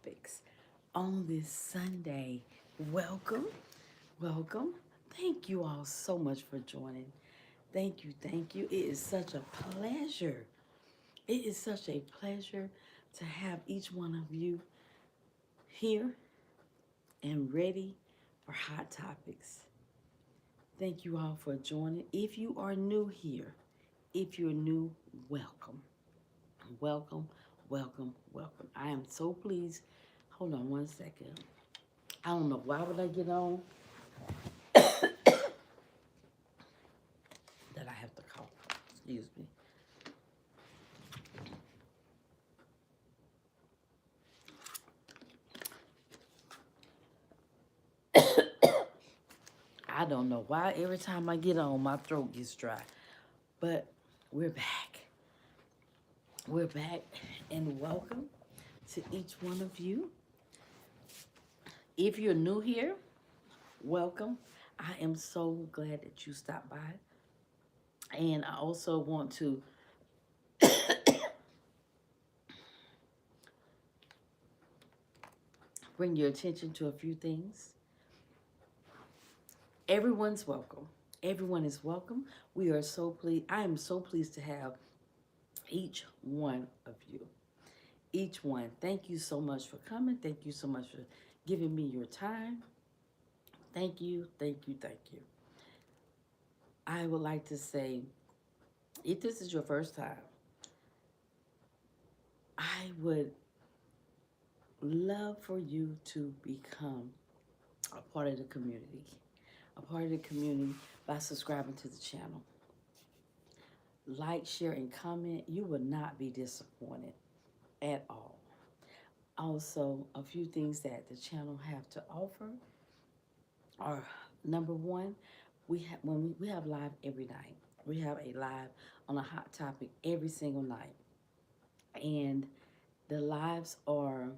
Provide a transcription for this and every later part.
topics on this Sunday. Welcome, welcome. Thank you all so much for joining. Thank you, thank you. It is such a pleasure. It is such a pleasure to have each one of you here and ready for hot topics. Thank you all for joining. If you are new here, if you're new, welcome. Welcome, welcome, welcome. I am so pleased. Hold on one second. I don't know why would I get on that I have to call. Excuse me. I don't know why every time I get on my throat gets dry. But we're back. We're back and welcome to each one of you. If you're new here, welcome. I am so glad that you stopped by. And I also want to bring your attention to a few things. Everyone's welcome. Everyone is welcome. We are so pleased. I am so pleased to have each one of you. Each one. Thank you so much for coming. Thank you so much for giving me your time. Thank you, thank you, thank you. I would like to say, if this is your first time, I would love for you to become a part of the community. A part of the community by subscribing to the channel. Like, share, and comment. You will not be disappointed at all. Also, a few things that the channel have to offer are, number one, we have live every night. We have a live on a hot topic every single night. And the lives are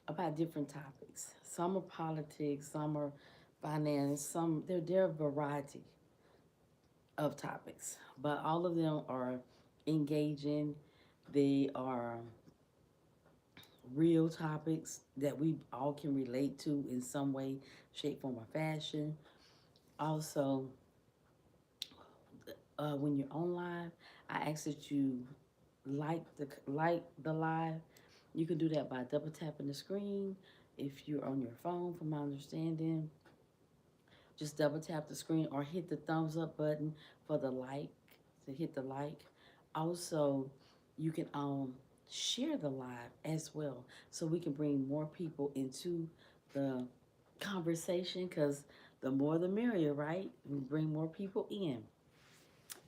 about different topics. Some are politics, some are finance, some they're a variety of topics, but all of them are engaging. They are real topics that we all can relate to in some way, shape, form, or fashion. Also, when you're on live, I ask that you like the live. You can do that by double tapping the screen. If you're on your phone, from my understanding, just double tap the screen or hit the thumbs up button for the like, to hit the like. Also, you can share the live as well so we can bring more people into the conversation, because the more the merrier, right? We bring more people in.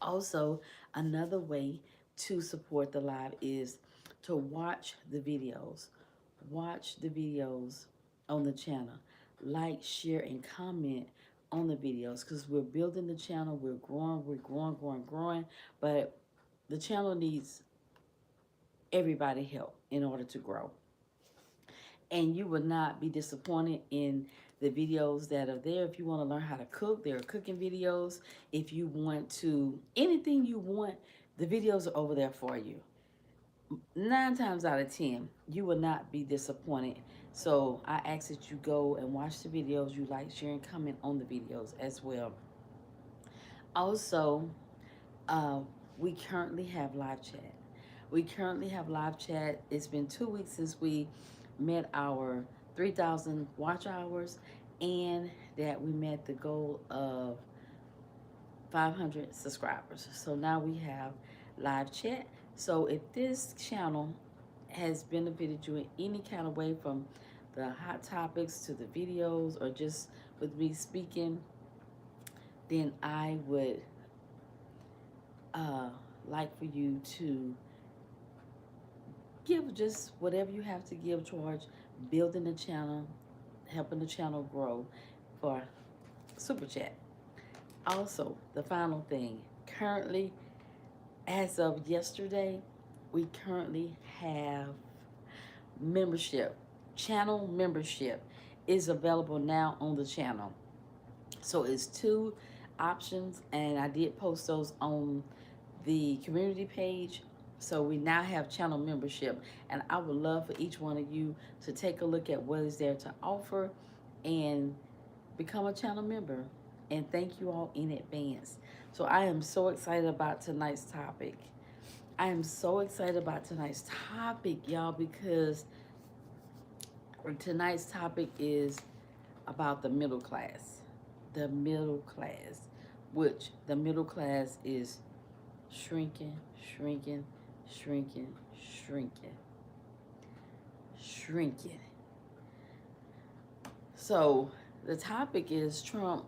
Also, another way to support the live is to watch the videos. Watch the videos on the channel. Like, share, and comment on the videos, because we're building the channel. We're growing. But the channel needs everybody help in order to grow. And you will not be disappointed in the videos that are there. If you want to learn how to cook, there are cooking videos. If you want to, anything you want, the videos are over there for you. 9 times out of 10, you will not be disappointed. So I ask that you go and watch the videos. You like, share, and comment on the videos as well. Also, uh, we currently have live chat. We currently have live chat. It's been 2 weeks since we met our 3,000 watch hours, and that we met the goal of 500 subscribers. So now we have live chat. So if this channel has benefited you in any kind of way, from the hot topics to the videos or just with me speaking, then I would like for you to give just whatever you have to give towards building the channel, helping the channel grow, for super chat. Also, the final thing, currently, as of yesterday, we currently have membership. Channel membership is available now on the channel. So it's 2 options, and I did post those on the community page. So we now have channel membership, and I would love for each one of you to take a look at what is there to offer and become a channel member. And thank you all in advance. So I am so excited about tonight's topic. I am so excited about tonight's topic, y'all, because tonight's topic is about the middle class. The middle class, which the middle class is shrinking, shrinking, shrinking, shrinking, shrinking. So the topic is Trump.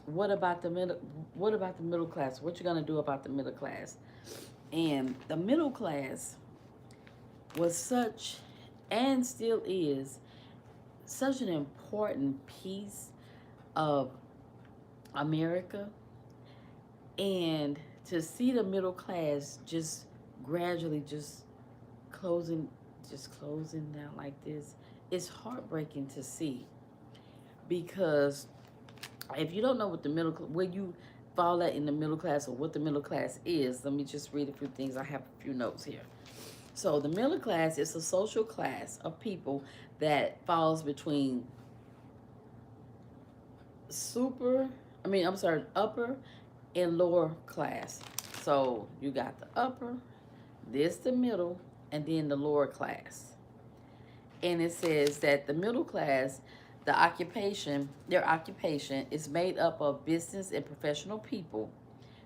What about the middle? What about the middle class? What you gonna do about the middle class? And the middle class was such, and still is, such an important piece of America. And to see the middle class just gradually closing closing down like this, it's heartbreaking to see. Because if you don't know what the middle, where you fall at in the middle class, or what the middle class is, let me just read a few things. I have a few notes here. So the middle class is a social class of people that falls between upper and lower class. So you got the upper, this the middle, and then the lower class. And it says that the middle class, their occupation is made up of business and professional people,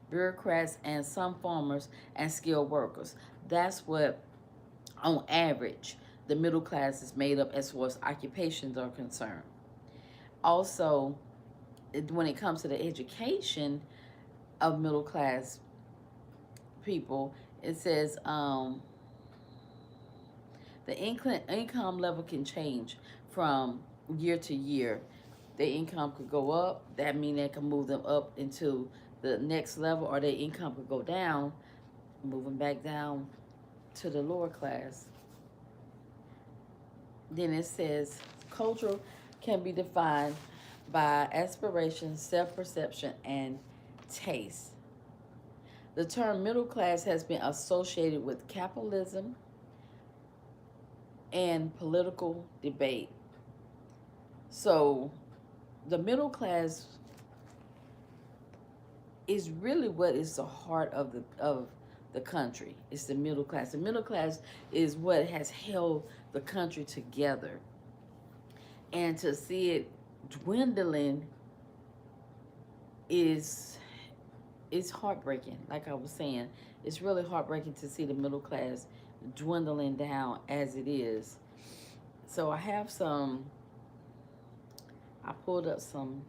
bureaucrats, and some farmers and skilled workers. That's what, on average, the middle class is made up as far as occupations are concerned. Also, when it comes to the education of middle class people, it says the income level can change from year to year. Their income could go up. That means that can move them up into the next level, or their income could go down, moving back down to the lower class. Then it says culture can be defined by aspiration, self-perception, and taste. The term middle class has been associated with capitalism and political debate. So the middle class is really what is the heart of the country. It's the middle class. The middle class is what has held the country together. And to see it dwindling is heartbreaking. Like I was saying, it's really heartbreaking to see the middle class dwindling down as it is. So I pulled up some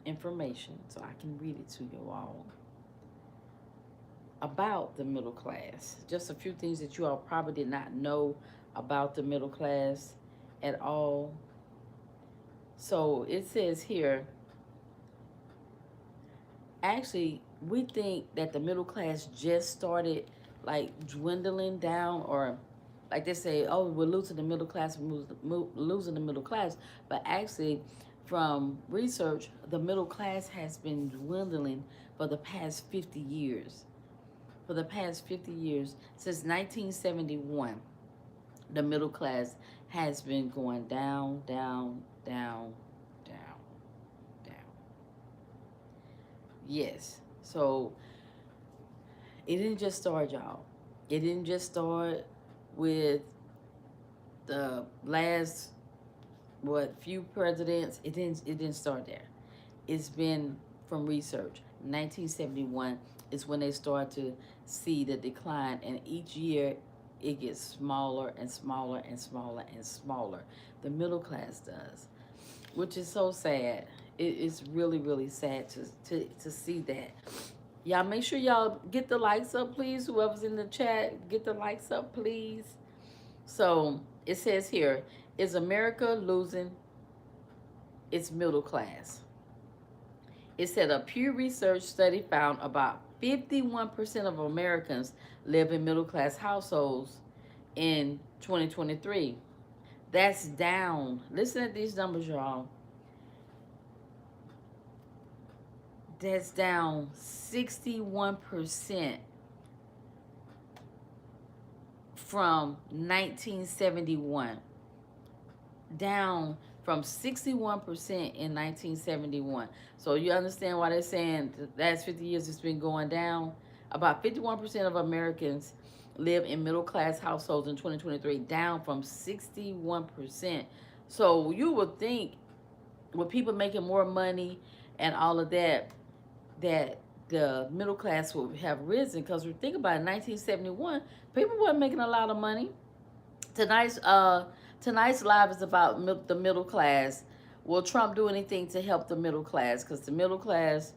information so I can read it to you all about the middle class. Just a few things that you all probably did not know about the middle class at all. So it says here, actually, we think that the middle class just started like dwindling down, or like they say, oh, we're losing the middle class, losing the middle class. But actually, from research, the middle class has been dwindling for the past 50 years. For the past 50 years, since 1971, the middle class has been going down, down, down, down, down. Yes. So it didn't just start, y'all. It didn't just start with the last few presidents. It didn't start there. It's been from research. 1971 is when they start to see the decline, and each year it gets smaller and smaller and smaller and smaller. The middle class does, which is so sad. It's really, really sad to see that. Y'all make sure y'all get the likes up, please. Whoever's in the chat, get the likes up, please. So it says here, is America losing its middle class? It said a Pew Research study found about 51% of Americans live in middle class households in 2023. That's down. Listen to these numbers, y'all. That's down 61% from 1971, down from 61% in 1971. So you understand why they're saying the last 50 years it's been going down? About 51% of Americans live in middle class households in 2023, down from 61%. So you would think with people making more money and all of that, that the middle class would have risen. Because we think about it, 1971, people weren't making a lot of money. Tonight's tonight's live is about the middle class. Will Trump do anything to help the middle class? Because the middle class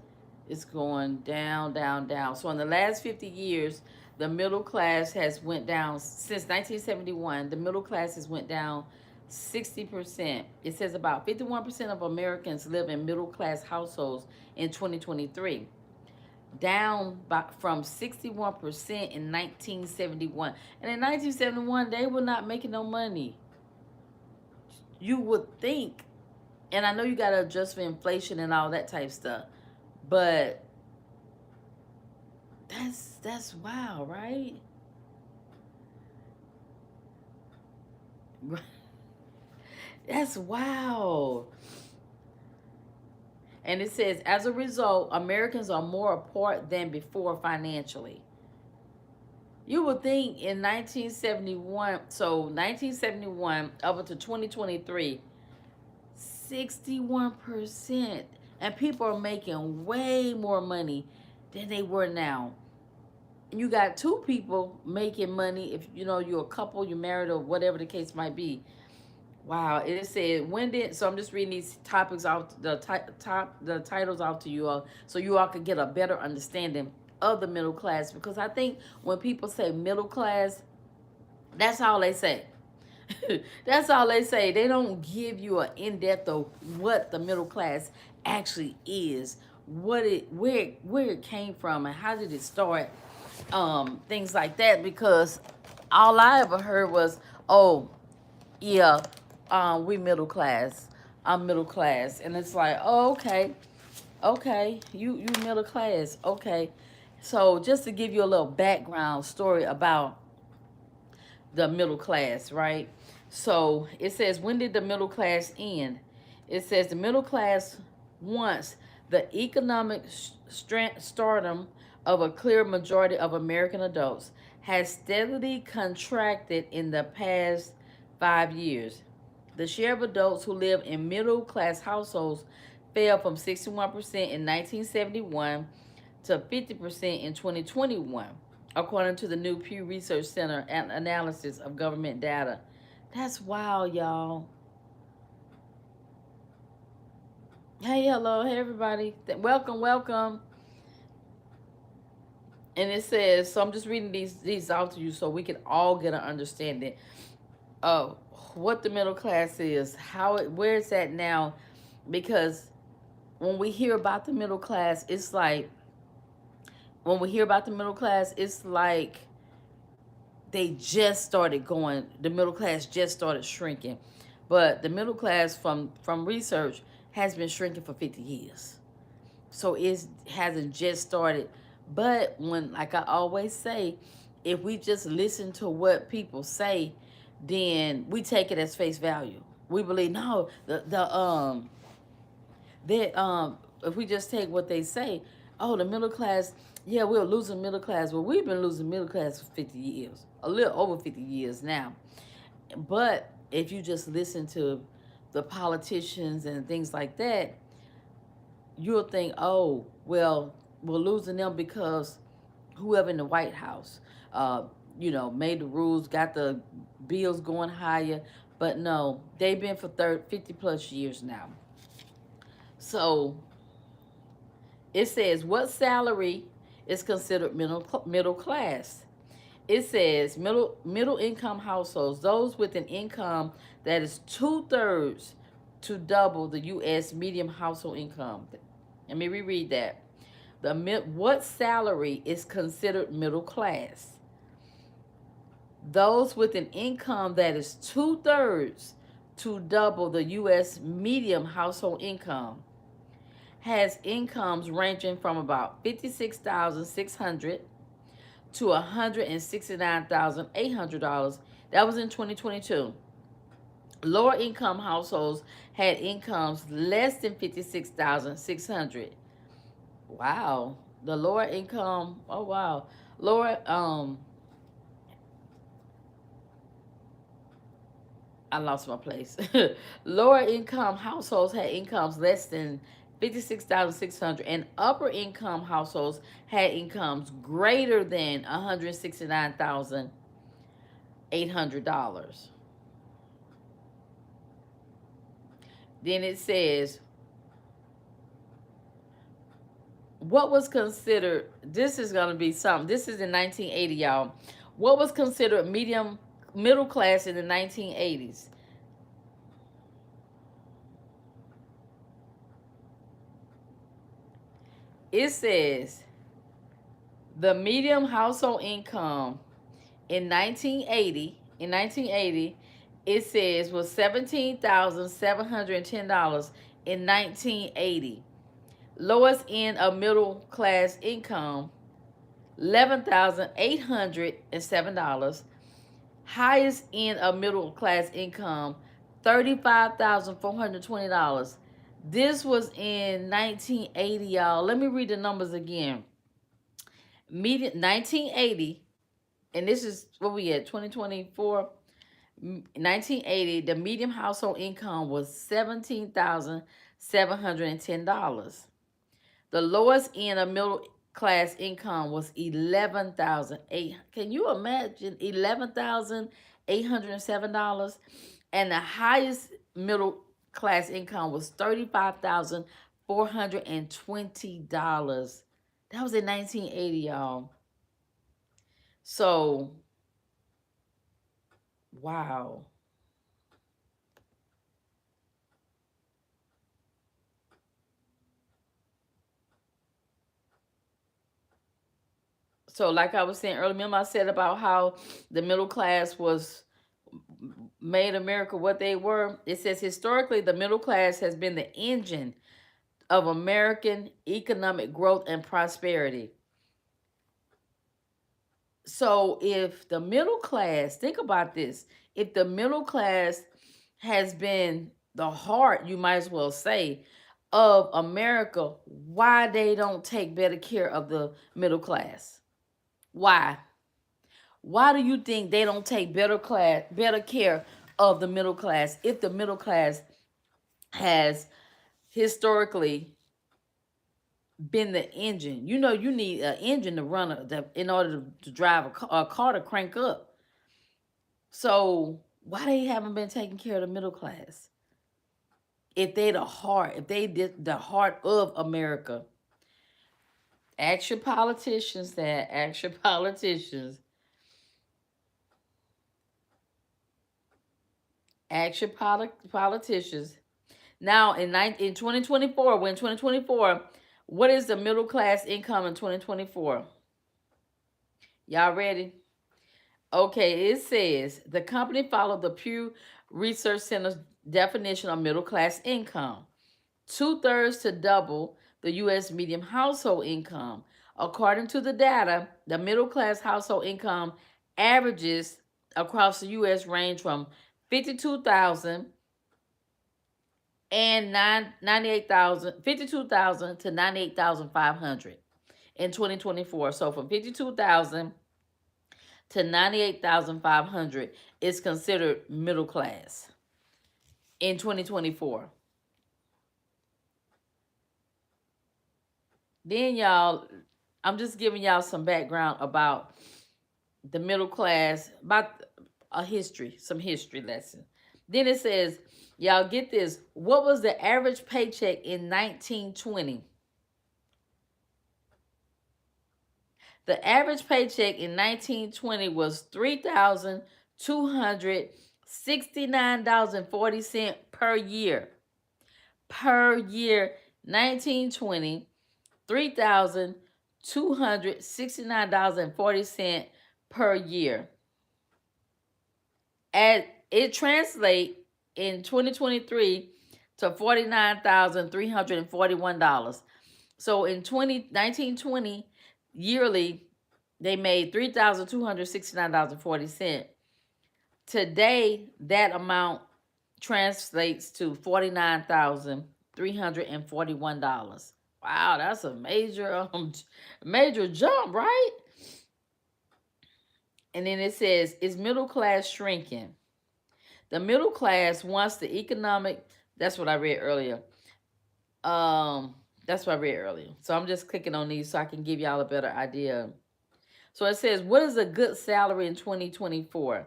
is going down, down, down. So in the last 50 years, the middle class has went down since 1971. The middle class has went down 60%. It says about 51% of Americans live in middle class households in 2023, down from 61% in 1971. And in 1971, they were not making no money. You would think, and I know you got to adjust for inflation and all that type stuff, but that's wow, right? That's wow. And it says, as a result, Americans are more apart than before financially. You would think in 1971, so 1971 up to 2023, 61%. And people are making way more money than they were now. You got two people making money. If you know you're a couple, you're married, or whatever the case might be. Wow, it said when did, so I'm just reading these topics out, the titles out to you all, so you all could get a better understanding of the middle class. Because I think when people say middle class, that's all they say. That's all they say. They don't give you an in-depth of what the middle class actually is, what it, where it came from, and how did it start, things like that. Because all I ever heard was, oh, yeah, we middle class. I'm middle class, and it's like, oh, okay, you middle class, okay. So just to give you a little background story about the middle class, right? So it says, when did the middle class end? It says the middle class, once the economic stardom of a clear majority of American adults, has steadily contracted in the past 5 years. The share of adults who live in middle class households fell from 61% in 1971 to 50% in 2021, according to the new Pew Research Center analysis of government data. That's wild, y'all. Hey, hello, hey, everybody. Welcome. And it says, so I'm just reading these out to you so we can all get an understanding of what the middle class is, where it's at now. Because when we hear about the middle class, it's like, they just started going, the middle class just started shrinking. But the middle class, from research, has been shrinking for 50 years. So it hasn't just started. But when, like I always say, if we just listen to what people say, then we take it as face value. We believe, no, if we just take what they say, oh, the middle class, yeah, we're losing middle class. Well, we've been losing middle class for 50 years, a little over 50 years now. But if you just listen to the politicians and things like that, you'll think, oh, well, we're losing them because whoever in the White House, made the rules, got the bills going higher. But no, they've been for 50 plus years now. So it says, what salary is considered middle class? It says middle income households, those with an income that is 2/3 to double the U.S. median household income. Let me reread that. What salary is considered middle class? Those with an income that is 2/3 to double the U.S. median household income, has incomes ranging from about $56,600 to $169,800. That was in 2022. Lower income households had incomes less than 56,600. Wow. The lower income, oh wow. Lower I lost my place. Lower income households had incomes less than 56,600, and upper income households had incomes greater than $169,800. Then it says, what was considered, this is going to be something, this is in 1980, y'all. What was considered middle class in the 1980s? It says the median household income in 1980, it says was $17,710 in 1980. Lowest end of middle class income, $11,807. Highest end of middle class income, $35,420. This was in 1980, y'all. Let me read the numbers again. Median 1980, and this is what we at 2024. 1980, the median household income was $17,710. The lowest end of middle class income was 11,008. Can you imagine $11,807? And the highest middle class income was $35,420. That was in 1980, y'all. So, wow. So, like I was saying earlier, remember I said about how the middle class was made America what they were? It says historically, the middle class has been the engine of American economic growth and prosperity. So, if the middle class, think about this, if the middle class has been the heart, you might as well say, of America, why they don't take better care of the middle class? Why? Why do you think they don't take better care of the middle class if the middle class has historically been the engine? You know, you need an engine to run in order to drive a car to crank up. So why they haven't been taking care of the middle class? If they the heart, if they did the heart of America, ask your politicians that. Ask your politicians. Ask your politicians. Now in 2024, when 2024, what is the middle class income in 2024? Y'all ready? Okay, it says the company followed the Pew Research Center's definition of middle class income, 2/3 to double the U.S. median household income. According to the data, the middle class household income averages across the U.S. range from 52,000 and 52,000 to 98,500 in 2024. So from 52,000 to 98,500 is considered middle class in 2024. Then y'all, I'm just giving y'all some background about the middle class, about some history lesson. Then it says, y'all get this, what was the average paycheck in 1920? The average paycheck in 1920 was $3,269.40 per year. Per year, 1920, $3,269.40 per year. And it translates in 2023 to $49,341. So in 1920, yearly, They made $3,269.40. Today, that amount translates to $49,341. Wow, that's a major jump, right? And then it says, is middle class shrinking? The middle class wants the economic. That's what I read earlier. Um, that's what I read earlier. So I'm just clicking on these so I can give y'all a better idea. So it says, what is a good salary in 2024?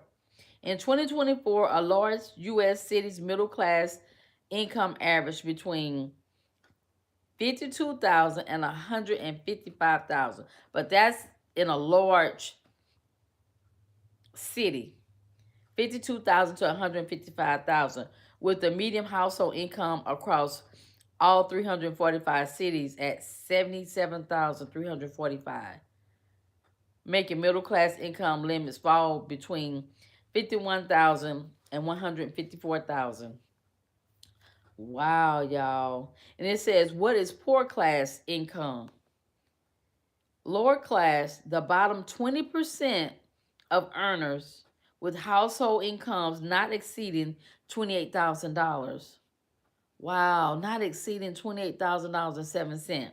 In 2024, a large U.S. city's middle class income averaged between 52,000 and 155,000. But that's in a large city. 52,000 to 155,000, with the median household income across all 345 cities at 77,345, making middle class income limits fall between 51,000 and 154,000. Wow, y'all. And it says, what is poor class income? Lower class, the bottom 20% of earners with household incomes not exceeding $28,000. Wow, not exceeding $28,000.07.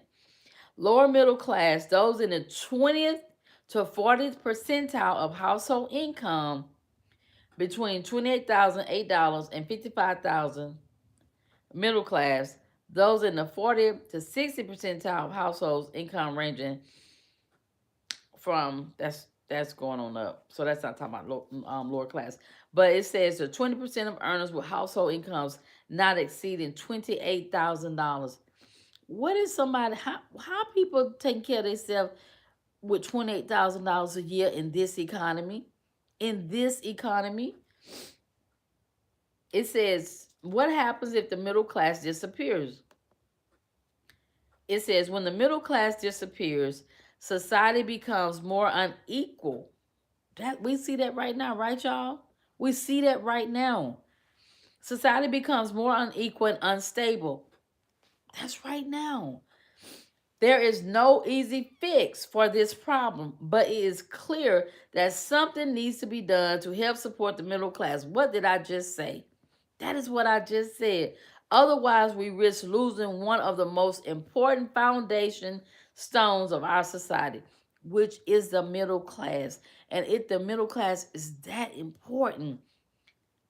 Lower middle class, those in the 20th to 40th percentile of household income between $28,008 and $55,000. Middle class, those in the 40th to 60th percentile of households income ranging from that's going on up. So that's not talking about lower class. But it says the 20% of earners with household incomes not exceeding $28,000. What is somebody, how people taking care of themselves with $28,000 a year in this economy? In this economy, it says, what happens if the middle class disappears? It says, when the middle class disappears, society becomes more unequal. That we see that right now, right, y'all? We see that right now. Society becomes more unequal and unstable. That's right now. There is no easy fix for this problem, but it is clear that something needs to be done to help support the middle class. What did I just say? That is what I just said. Otherwise, we risk losing one of the most important foundation stones of our society, which is the middle class. And if the middle class is that important,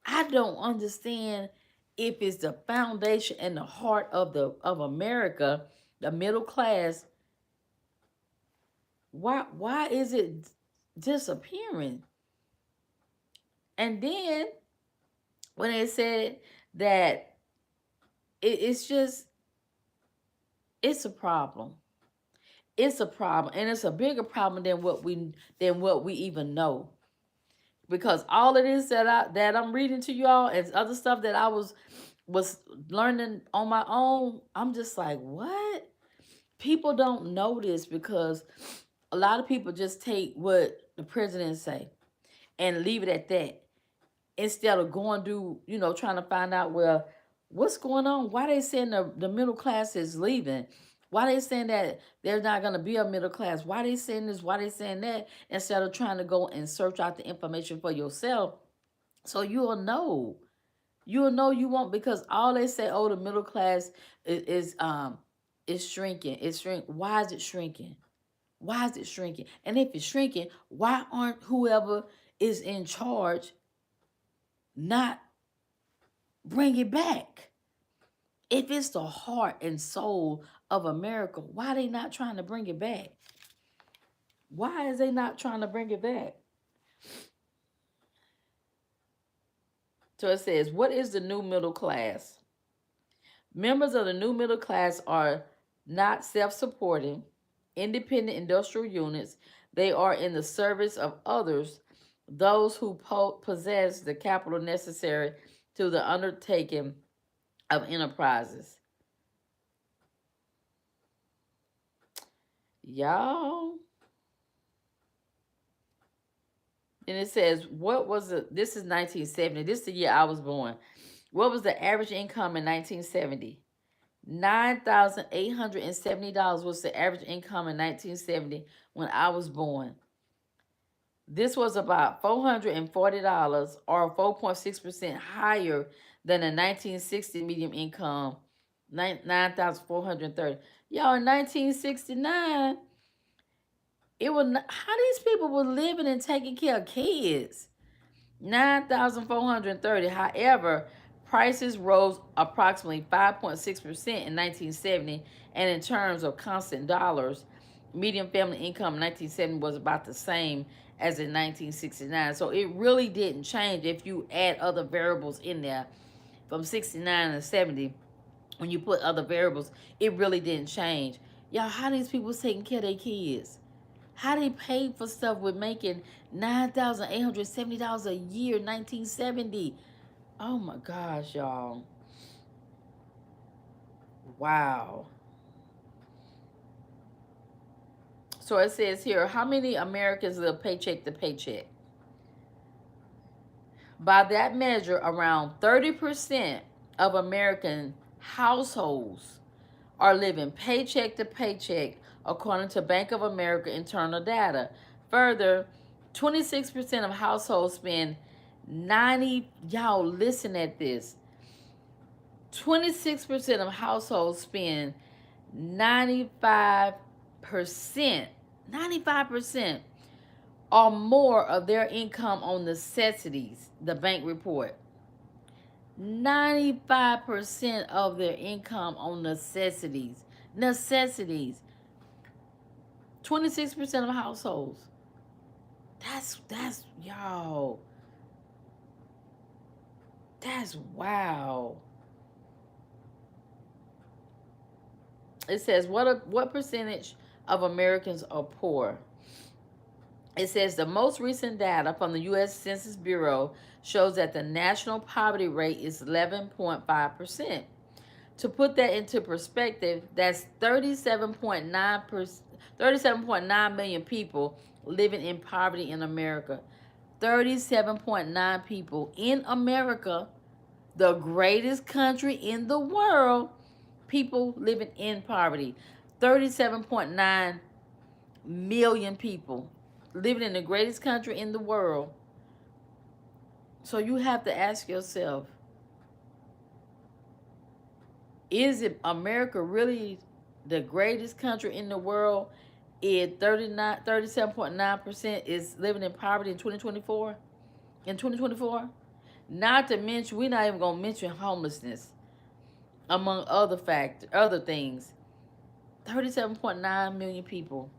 I don't understand if it's the foundation and the heart of America, the middle class. Why is it disappearing? And then when they said that it's just it's a problem. It's a problem, and it's a bigger problem than what we even know. Because all of this that I'm reading to y'all and other stuff that I was learning on my own, I'm just like, what? People don't know this because a lot of people just take what the president say and leave it at that instead of going to trying to find out, well, what's going on, why they saying the middle class is leaving, why they saying that there's not going to be a middle class, why they saying this, why they saying that, instead of trying to go and search out the information for yourself so you'll know you won't, because all they say, oh, the middle class is shrinking. Why is it shrinking? Why is it shrinking? And if it's shrinking, why aren't whoever is in charge not bring it back? If it's the heart and soul of America, why are they not trying to bring it back? Why is they not trying to bring it back? So it says, what is the new middle class? Members of the new middle class are not self-supporting, independent industrial units. They are in the service of others, those who possess the capital necessary to the undertaking of enterprises. Y'all. And it says, what was it? This is 1970. This is the year I was born. What was the average income in 1970? $9,870 was the average income in 1970 when I was born. This was about $440 or 4.6% higher than the 1960 median income, 9,430. Y'all, in 1969, it was how these people were living and taking care of kids. 9,430. However, prices rose approximately 5.6% in 1970, and in terms of constant dollars, median family income in 1970 was about the same as in 1969. So it really didn't change if you add other variables in there from 69 to 70. When you put other variables, it really didn't change. Y'all, how these people taking care of their kids? How they paid for stuff with making $9,870 a year, 1970. Oh my gosh, y'all. Wow. So it says here, how many Americans live paycheck to paycheck? By that measure, around 30% of American households are living paycheck to paycheck, according to Bank of America internal data. Further, 26% of households spend 90, y'all listen at this, 26% of households spend 95%, 95% or more of their income on necessities, the bank report. 95% of their income on necessities. Necessities. 26% of households. That's y'all. That's wow. It says what percentage of Americans are poor? It says the most recent data from the U.S. Census Bureau shows that the national poverty rate is 11.5%. To put that into perspective, that's 37.9 million people living in poverty in America. 37.9 people in America, the greatest country in the world, people living in poverty. 37.9 million people living in the greatest country in the world. So you have to ask yourself, is it America really the greatest country in the world? Is 37.9% is living in poverty in 2024? In 2024? Not to mention, we're not even gonna mention homelessness, among other things. 37.9 million people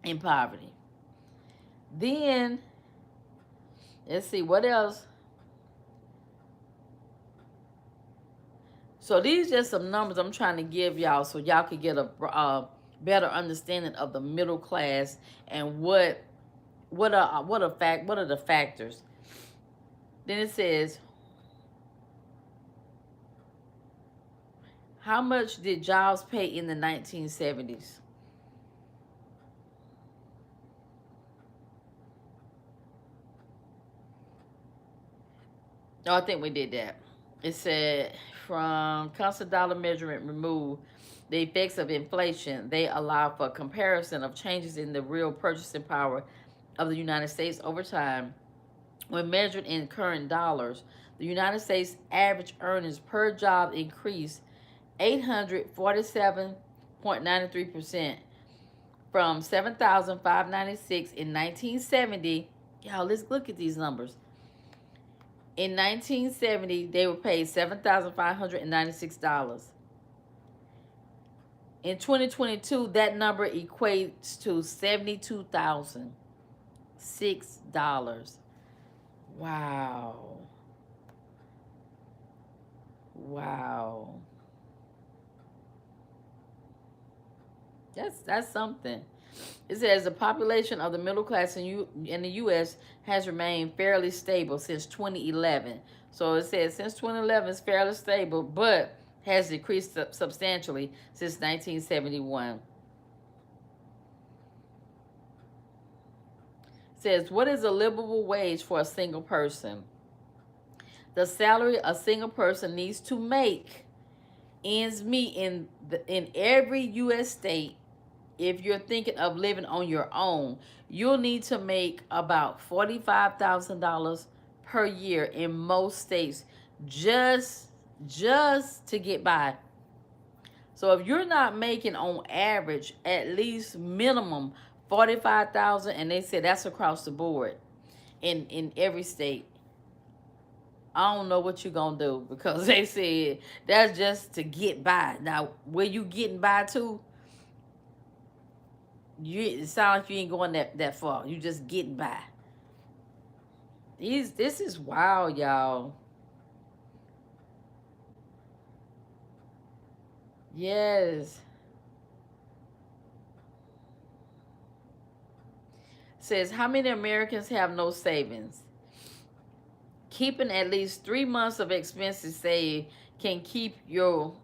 in poverty. Then let's see what else. So these are just some numbers I'm trying to give y'all so y'all could get a better understanding of the middle class and what are the factors. Then it says, how much did jobs pay in the 1970s? Oh, I think we did that. It said, from constant dollar measurement remove the effects of inflation. They allow for comparison of changes in the real purchasing power of the United States over time. When measured in current dollars, the United States average earnings per job increased 847.93% from 7,596 in 1970. Y'all, let's look at these numbers. In 1970, they were paid $7,596. In 2022, that number equates to $72,006. Wow. Wow. That's something. It says the population of the middle class in the U.S. has remained fairly stable since 2011. So it says since 2011 it's fairly stable, but has decreased substantially since 1971. It says, what is a livable wage for a single person? The salary a single person needs to make ends meet in every U.S. state if you're thinking of living on your own, you'll need to make about $45,000 per year in most states just just to get by. So if you're not making on average at least minimum 45,000, and they said that's across the board in every state, I don't know what you're gonna do, because they said that's just to get by. Now, where you getting by to, it sounds like you ain't going that far. You just getting by. This is wild, y'all. Yes. Says, how many Americans have no savings? Keeping at least 3 months of expenses saved can keep you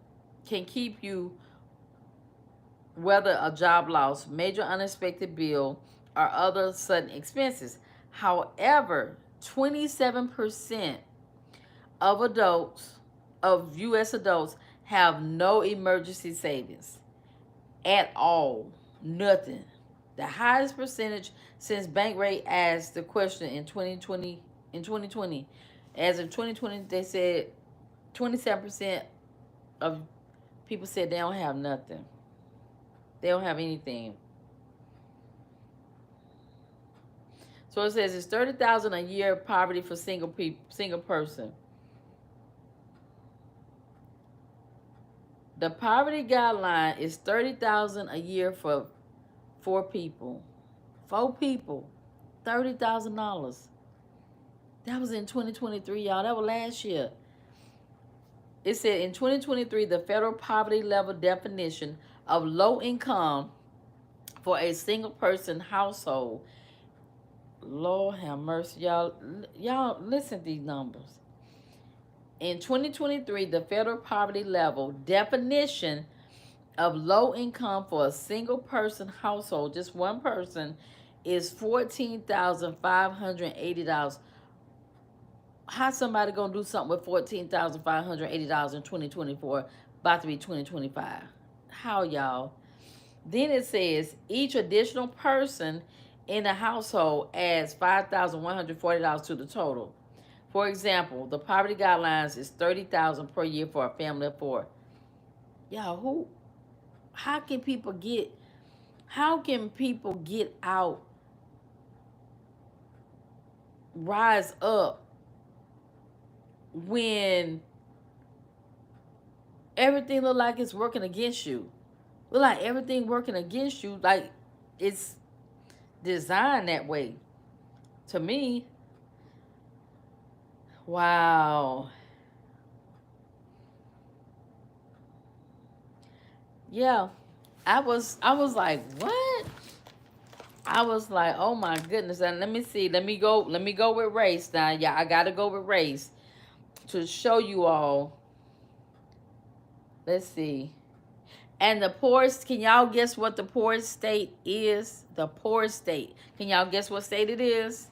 weather a job loss, major unexpected bill, or other sudden expenses. However, 27% of adults, of U.S. adults, have no emergency savings at all. Nothing. The highest percentage since Bankrate asked the question in 2020. In 2020, as of 2020, they said 27% of people said they don't have nothing. They don't have anything. So it says it's 30,000 a year poverty for single person. The poverty guideline is 30,000 a year for 4 people. 4 people, $30,000. That was in 2023, y'all. That was last year. It said in 2023, the federal poverty level definition of low income for a single person household. Lord have mercy, y'all. Y'all listen to these numbers. In 2023, the federal poverty level definition of low income for a single person household, just one person, is $14,580. How somebody gonna do something with $14,580 in 2024, about to be 2025? How, y'all? Then it says each additional person in the household adds $5,140 to the total. For example, the poverty guidelines is $30,000 per year for a family of 4. Y'all, how can people get out, rise up, when everything look like it's working against you? Look like everything working against you, like it's designed that way. To me, wow. Yeah, I was like, what? I was like, oh my goodness. And let me see. Let me go with race now. Yeah, I gotta go with race to show you all. Let's see. And the poorest, can y'all guess what the poorest state is? The poorest state. Can y'all guess what state it is?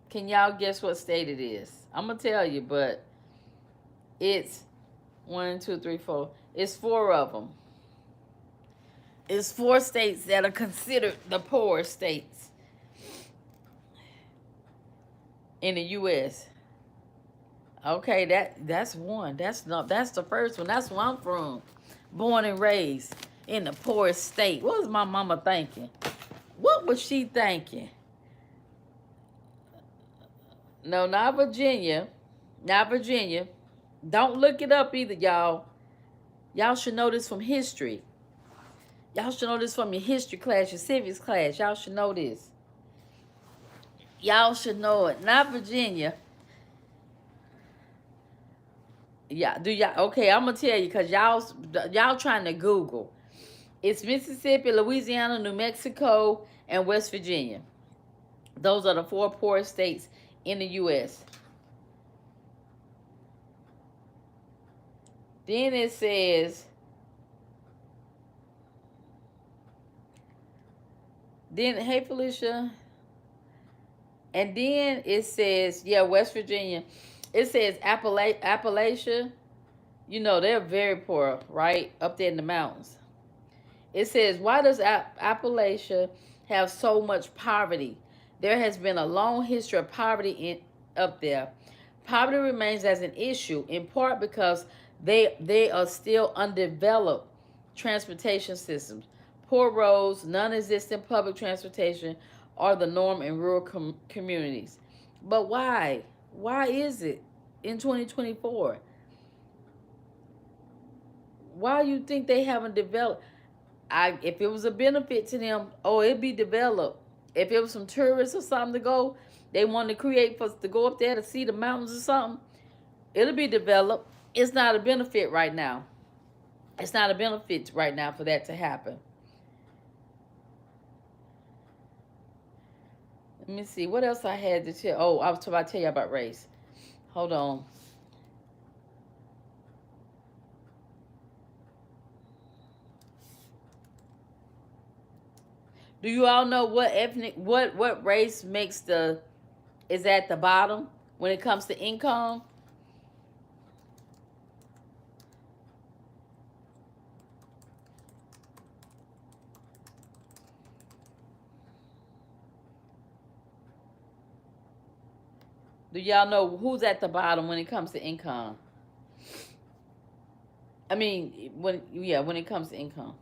Can y'all guess what state it is? I'm gonna tell you, but it's 1, 2, 3, 4. It's 4 of them. It's 4 states that are considered the poor states in the U.S. Okay, that's one. That's the first one. That's where I'm from. Born and raised in the poorest state. What was my mama thinking? What was she thinking? No, not Virginia. Not Virginia. Don't look it up either, y'all. Y'all should know this from history. Y'all should know this from your history class, your civics class. Y'all should know this. Y'all should know it. Not Virginia. Yeah, do y'all? Okay, I'm gonna tell you, because y'all trying to Google. It's Mississippi, Louisiana, New Mexico, and West Virginia. Those are the 4 poorest states in the U.S. Then it says, hey Felicia, and then it says, yeah, West Virginia. It says Appalachia. You know they're very poor, right up there in the mountains. It says, why does Appalachia have so much poverty? There has been a long history of poverty up there. Poverty remains as an issue, in part because they are still undeveloped transportation systems. Poor roads, non-existent public transportation are the norm in rural communities. But why? Why is it in 2024? Why you think they haven't developed? If it was a benefit to them, oh, it'd be developed. If it was some tourists or something to go, they wanted to create for us to go up there to see the mountains or something, it'll be developed. It's not a benefit right now. It's not a benefit right now for that to happen. Let me see what else I had to tell. Oh, I was about to tell you about race. Hold on. Do you all know what race makes is at the bottom when it comes to income? Do y'all know who's at the bottom when it comes to income? I mean, when it comes to income.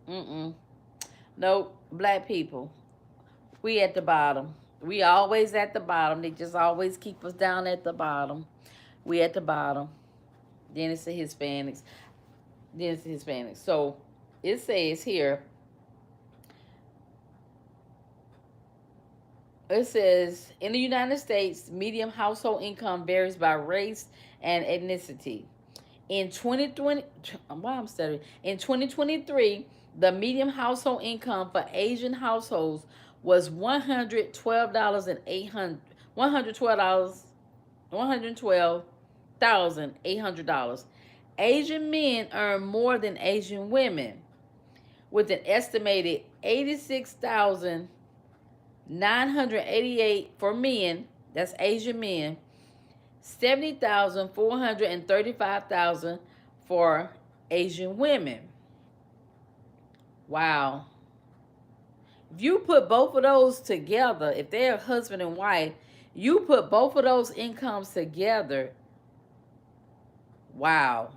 Mm-mm. Nope. Black people. We at the bottom. We always at the bottom. They just always keep us down at the bottom. We at the bottom. Then it's the Hispanics. Then it's the Hispanics. So it says here, it says in the United States, median household income varies by race and ethnicity. In 2020, why I'm studying. In 2023, the median household income for Asian households was $112,800. Asian men earn more than Asian women, with an estimated 86,988 for men. That's Asian men. 70,435 for Asian women. Wow. If you put both of those together, if they're husband and wife, you put both of those incomes together. Wow.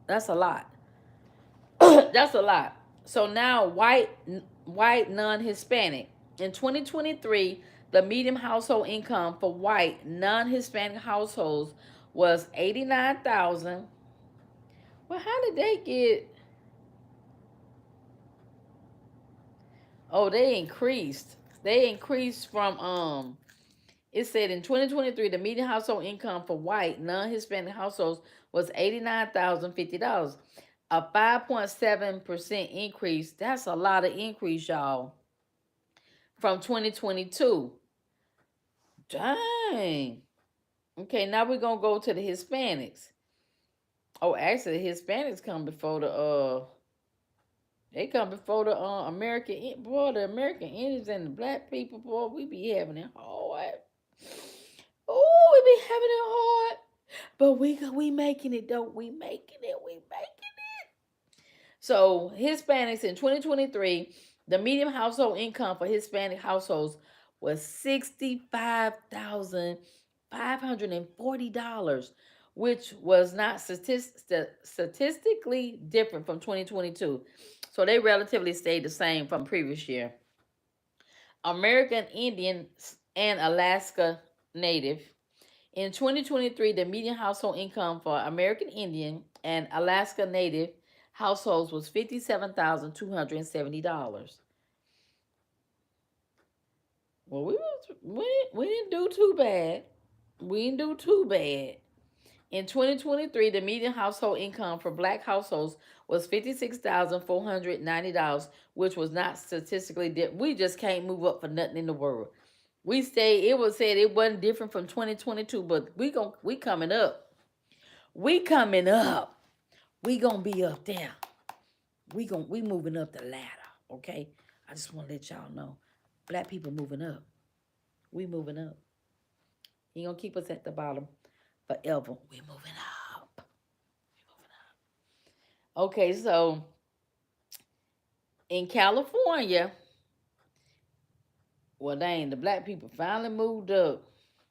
That's a lot. That's a lot. So now white non-Hispanic. In 2023, the median household income for white non-Hispanic households was 89,000. Well, how did they get? Oh, they increased. They increased from it said in 2023 the median household income for white non-Hispanic households was $89,050. A 5.7% increase. That's a lot of increase, y'all. From 2022. Dang. Okay, now we're gonna go to the Hispanics. Oh, actually, the Hispanics come before they come before the American, boy, the American Indians and the black people, boy, we be having it hard. Oh, we be having it hard. But we making it, though. We making it. We making it. So Hispanics in 2023, the median household income for Hispanic households was $65,540, which was not statistically different from 2022. So they relatively stayed the same from previous year. American Indian and Alaska Native. In 2023, the median household income for American Indian and Alaska Native households was $57,270. Well, we didn't do too bad. We didn't do too bad. In 2023, the median household income for black households was $56,490, which was not statistically we just can't move up for nothing in the world. We say it was said it wasn't different from 2022, but we coming up. We coming up. We gonna be up there. We moving up the ladder. Okay. I just want to let y'all know, black people moving up. We moving up. He gonna keep us at the bottom forever. We moving up. We moving up. Okay, so in California, well, dang, the black people finally moved up.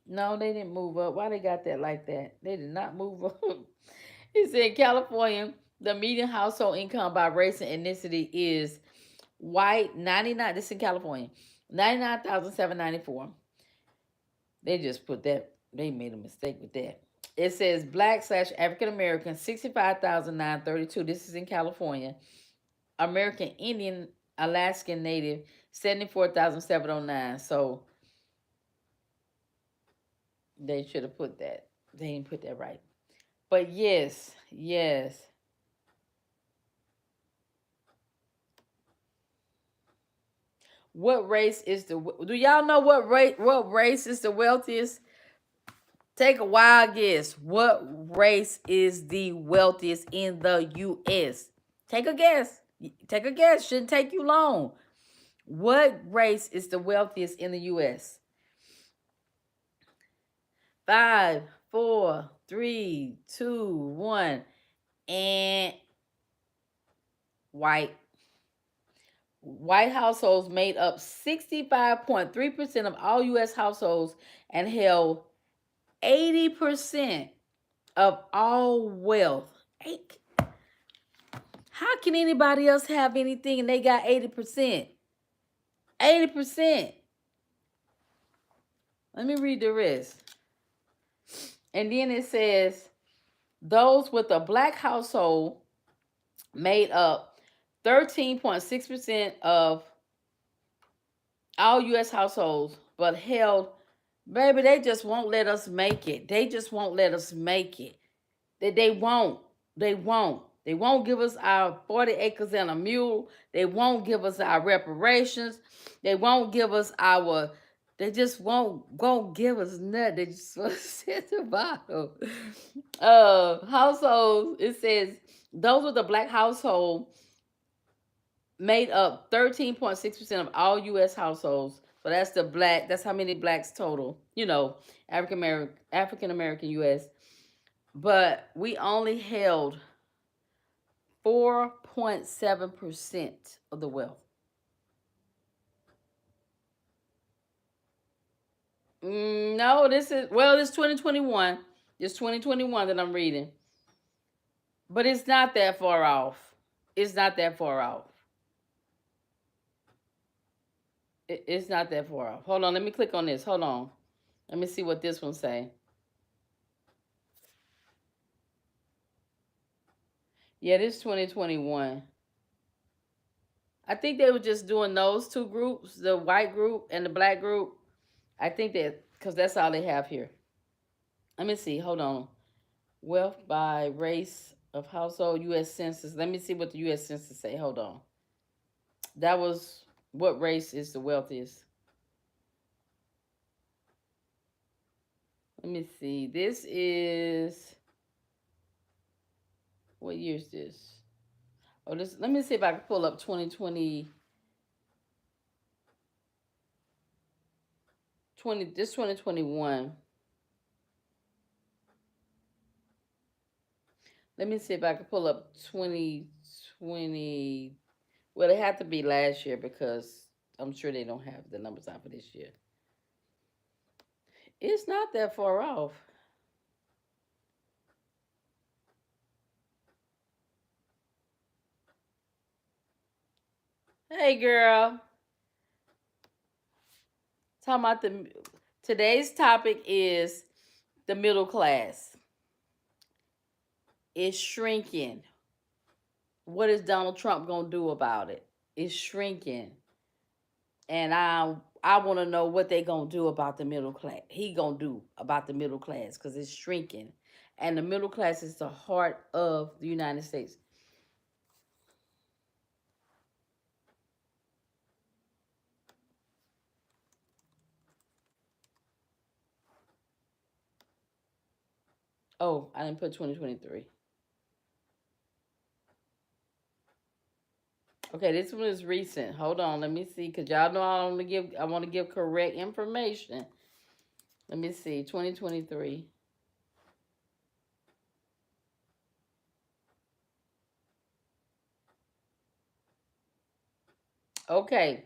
No, they didn't move up. Why they got that like that? They did not move up. He said California, the median household income by race and ethnicity is white 99. This is in California, 99,794. They just put that. They made a mistake with that. It says black slash African American 65,932. This is in California. American Indian Alaskan Native 74,709. So they should have put that. They didn't put that right. But yes, yes. What race is the? Do y'all know what race is the wealthiest? Take a wild guess. What race is the wealthiest in the U.S.? Take a guess. Take a guess. Shouldn't take you long. What race is the wealthiest in the U.S.? 5, 4, 3, 2, 1. And white. White households made up 65.3% of all U.S. households and held 80% of all wealth. How can anybody else have anything and they got 80%? 80%. Let me read the rest. And then it says those with a black household made up 13.6% of all U.S. households, but held, baby, they just won't let us make it. They just won't let us make it. They won't. They won't. They won't give us our 40 acres and a mule. They won't give us our reparations. They won't give us our, they just won't give us nothing. They just want to sit at the bottom. Households, it says those with a black household made up 13.6% of all U.S. households. So that's the black, that's how many blacks total, African American U.S. But we only held 4.7% of the wealth. No, this 2021. It's 2021 that I'm reading. But it's not that far off. It's not that far off. It's not that far off. Hold on, let me click on this. Hold on. Let me see what this one say. Yeah, this is 2021. I think they were just doing those two groups, the white group and the black group. I think that because that's all they have here. Let me see. Hold on. Wealth by race of household, U.S. Census. Let me see what the U.S. Census say. Hold on. That was what race is the wealthiest. Let me see. This is, what year is this? Oh, this. Let me see if I can pull up 2020. 2021. Let me see if I can pull up 2020. Well, it had to be last year because I'm sure they don't have the numbers out for this year. It's not that far off. Hey, girl. Talking about today's topic is the middle class. It's shrinking. What is Donald Trump gonna do about it? It's shrinking, and I want to know what they gonna do about the middle class. He gonna do about the middle class because it's shrinking, and the middle class is the heart of the United States. Oh, I didn't put 2023. Okay, this one is recent. Hold on, let me see, cause y'all know I want to give correct information. Let me see, 2023. Okay,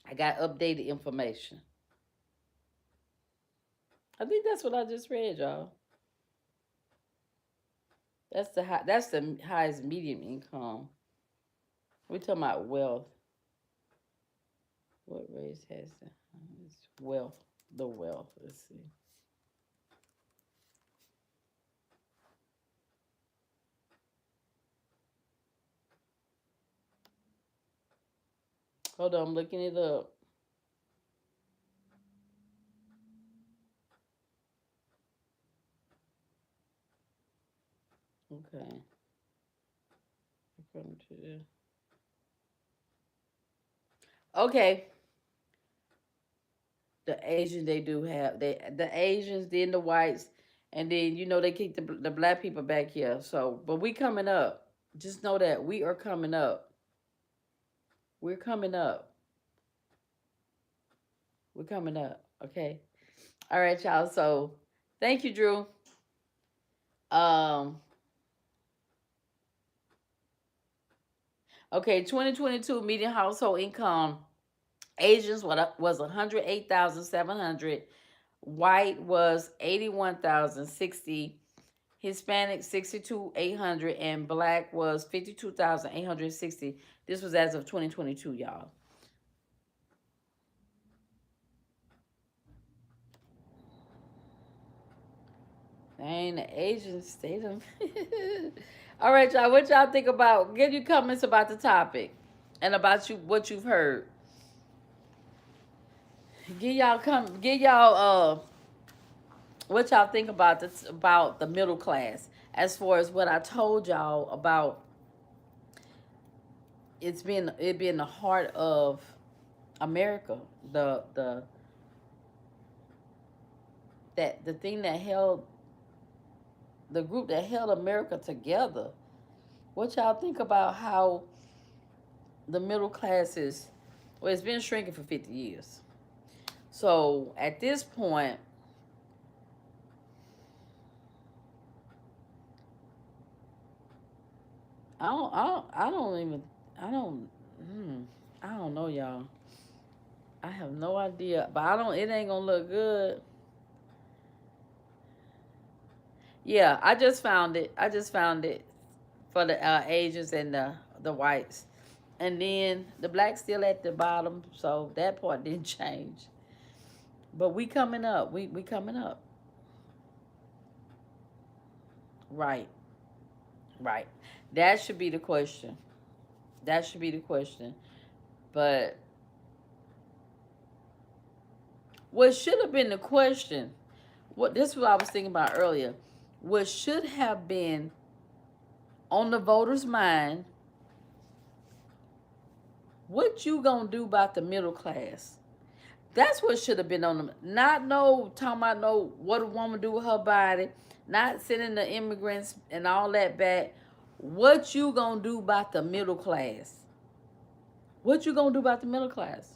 I got updated information. I think that's what I just read, y'all. That's the highest medium income. We talking about wealth. What race has the highest wealth? The wealth. Let's see. Hold on, I'm looking it up. Okay. According to okay, the Asians they do have the Asians, then the whites, and then they kick the black people back here. So, but we coming up. Just know that we are coming up. We're coming up. We're coming up. Okay. All right, y'all. So, thank you, Drew. Um. Okay. 2022 median household income. Asians was 108,700. White was 81,060. Hispanic 62,800, and black was 52,860. This was as of 2022, y'all. Dang, the Asians stay them. All right, y'all. What y'all think about? Give your comments about the topic and about what you've heard. Give y'all what y'all think about this about the middle class as far as what I told y'all about it being the heart of America, the that the thing that held the group that held America together. What y'all think about how the middle class is? Well, it's been shrinking for 50 years. So at this point, I don't even, I don't, hmm, I don't know, y'all. I have no idea, but it ain't gonna look good. Yeah, I just found it. I just found it for the Asians and the whites, and then the blacks still at the bottom. So that part didn't change. But we coming up. We coming up. Right. Right. That should be the question. That should be the question. But what should have been the question? What this is what I was thinking about earlier. What should have been on the voters' mind? What you gonna do about the middle class? That's what should have been on them. Not no talking about no what a woman do with her body, not sending the immigrants and all that back. What you gonna do about the middle class? What you gonna do about the middle class?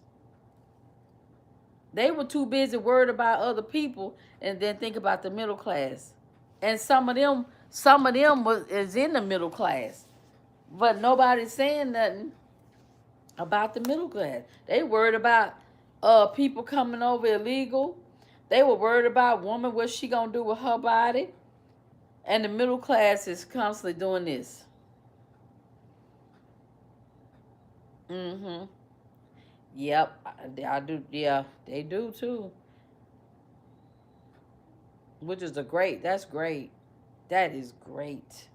They were too busy worried about other people and then think about the middle class. And some of them is in the middle class, but nobody's saying nothing about the middle class. They worried about people coming over illegal. They were worried about woman what she gonna do with her body, and the middle class is constantly doing this. Mm-hmm. Yep, I do. Yeah, they do too. Which is a great. That's great. That is great.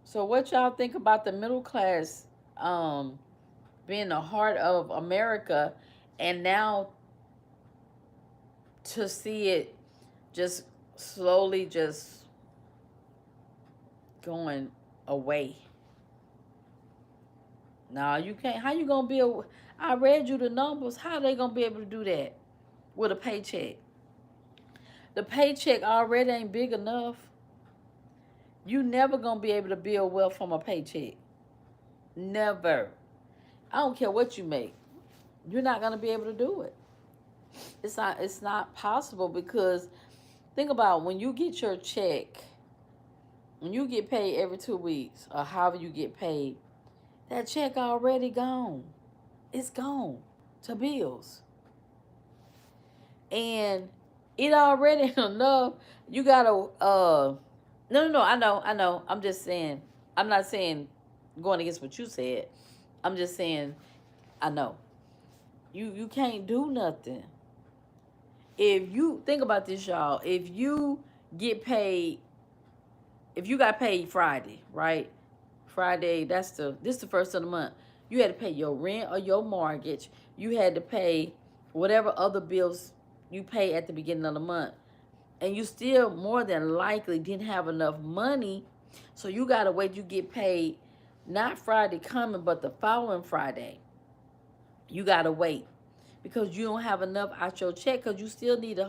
So, what y'all think about the middle class um, being the heart of America, and now to see it just slowly just going away? No, you can't. How you gonna build? I read you the numbers. How they gonna be able to do that with a paycheck? The paycheck already ain't big enough. You never gonna be able to build wealth from a paycheck. Never. I don't care what you make. You're not gonna be able to do it. It's not possible because think about when you get your check, when you get paid every 2 weeks or however you get paid, that check already gone. It's gone to bills. And it already enough. You gotta no, I know. I'm just saying, I'm not saying going against what you said. I'm just saying I know. You can't do nothing. If you think about this, y'all, if you get paid, if you got paid Friday, right? Friday, this the first of the month. You had to pay your rent or your mortgage. You had to pay whatever other bills you pay at the beginning of the month. And you still more than likely didn't have enough money. So you gotta wait, you get paid not Friday coming, but the following Friday. You gotta wait because you don't have enough out your check because you still need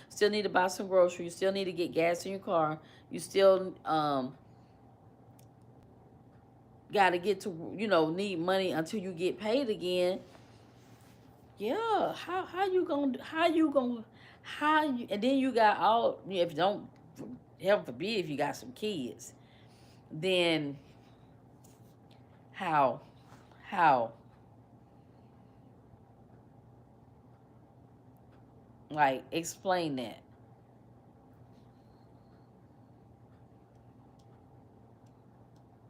still need to buy some groceries, you still need to get gas in your car, you still got to get to need money until you get paid again. Yeah, how you gonna how you and then you got all if you don't heaven forbid if you got some kids, then how how like explain that.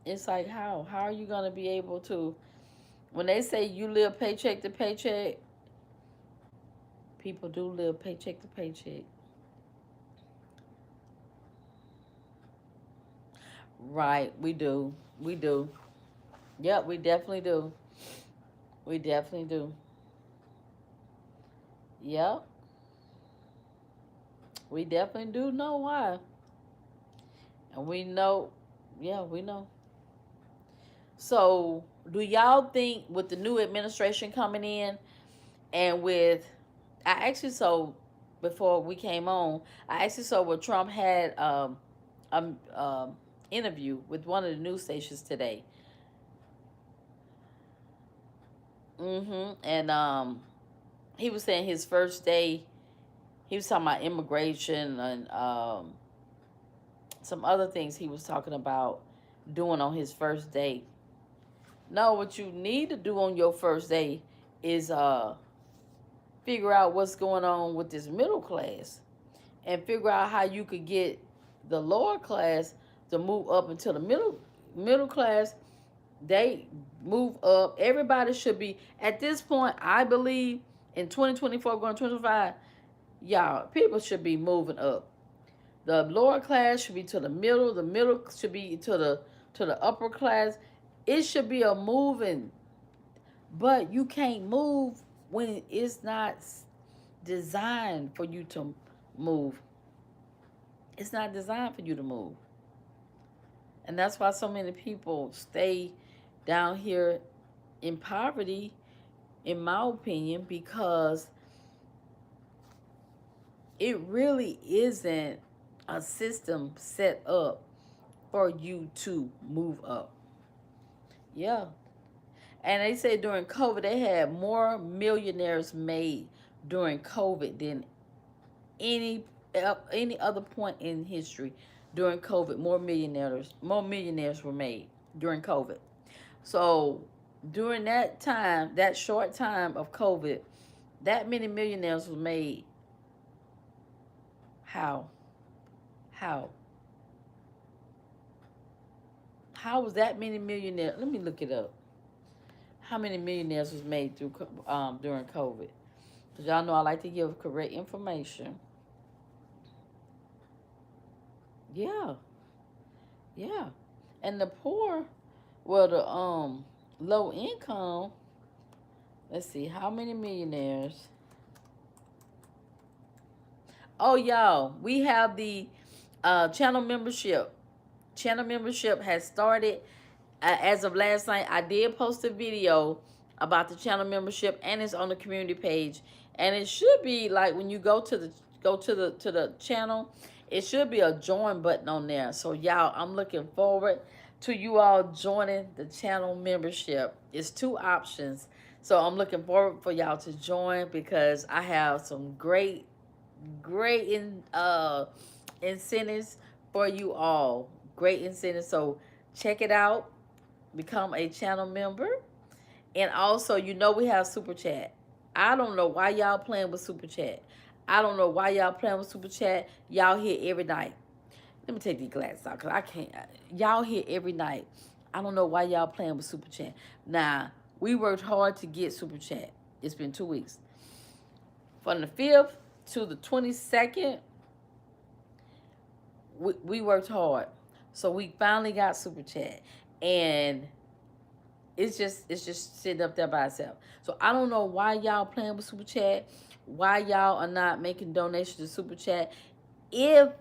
It's like how are you gonna be able to when they say you live paycheck to paycheck, people do live paycheck to paycheck. Right, we do. We do. Yep, we definitely do. We definitely do. Yep, we definitely do know why. And we know, yeah, we know. So, do y'all think with the new administration coming in and with, I actually saw before we came on, I actually saw where Trump had interview with one of the news stations today. And he was saying his first day, he was talking about immigration and some other things he was talking about doing on his first day. No, what you need to do on your first day is figure out what's going on with this middle class and figure out how you could get the lower class to move up into the middle class. They move up. Everybody should be at this point, I believe, in 2024 going 2025, y'all, people should be moving up. The lower class should be to the middle should be to the upper class. It should be a moving, but you can't move when it's not designed for you to move. It's not designed for you to move. And that's why so many people stay down here in poverty, in my opinion, because it really isn't a system set up for you to move up. Yeah. And they say during COVID, they had more millionaires made during COVID than any any other point in history. During COVID, more millionaires were made during COVID. So during that time, that short time of COVID, that many millionaires was made. How? How? How was that many millionaires? Let me look it up. How many millionaires was made through during COVID? Because y'all know I like to give correct information. Yeah, yeah. And the poor, well, the low income. Let's see, how many millionaires? Oh, y'all, we have the channel membership. Channel membership has started. as of last night, I did post a video about the channel membership, and it's on the community page. And it should be like when you go to the channel, it should be a join button on there. So y'all, I'm looking forward to you all joining the channel membership. It's two options. So I'm looking forward for y'all to join because I have some great incentives for you all. Great incentives. So check it out. Become a channel member. And also, we have Super Chat. I don't know why y'all playing with Super Chat. I don't know why y'all playing with Super Chat. Y'all here every night. Let me take these glasses out because I can't. Y'all here every night. I don't know why y'all playing with Super Chat. Now, we worked hard to get Super Chat. It's been 2 weeks. From the 5th to the 22nd, we worked hard. So we finally got Super Chat. And it's just sitting up there by itself. So I don't know why y'all playing with Super Chat, why y'all are not making donations to Super Chat. If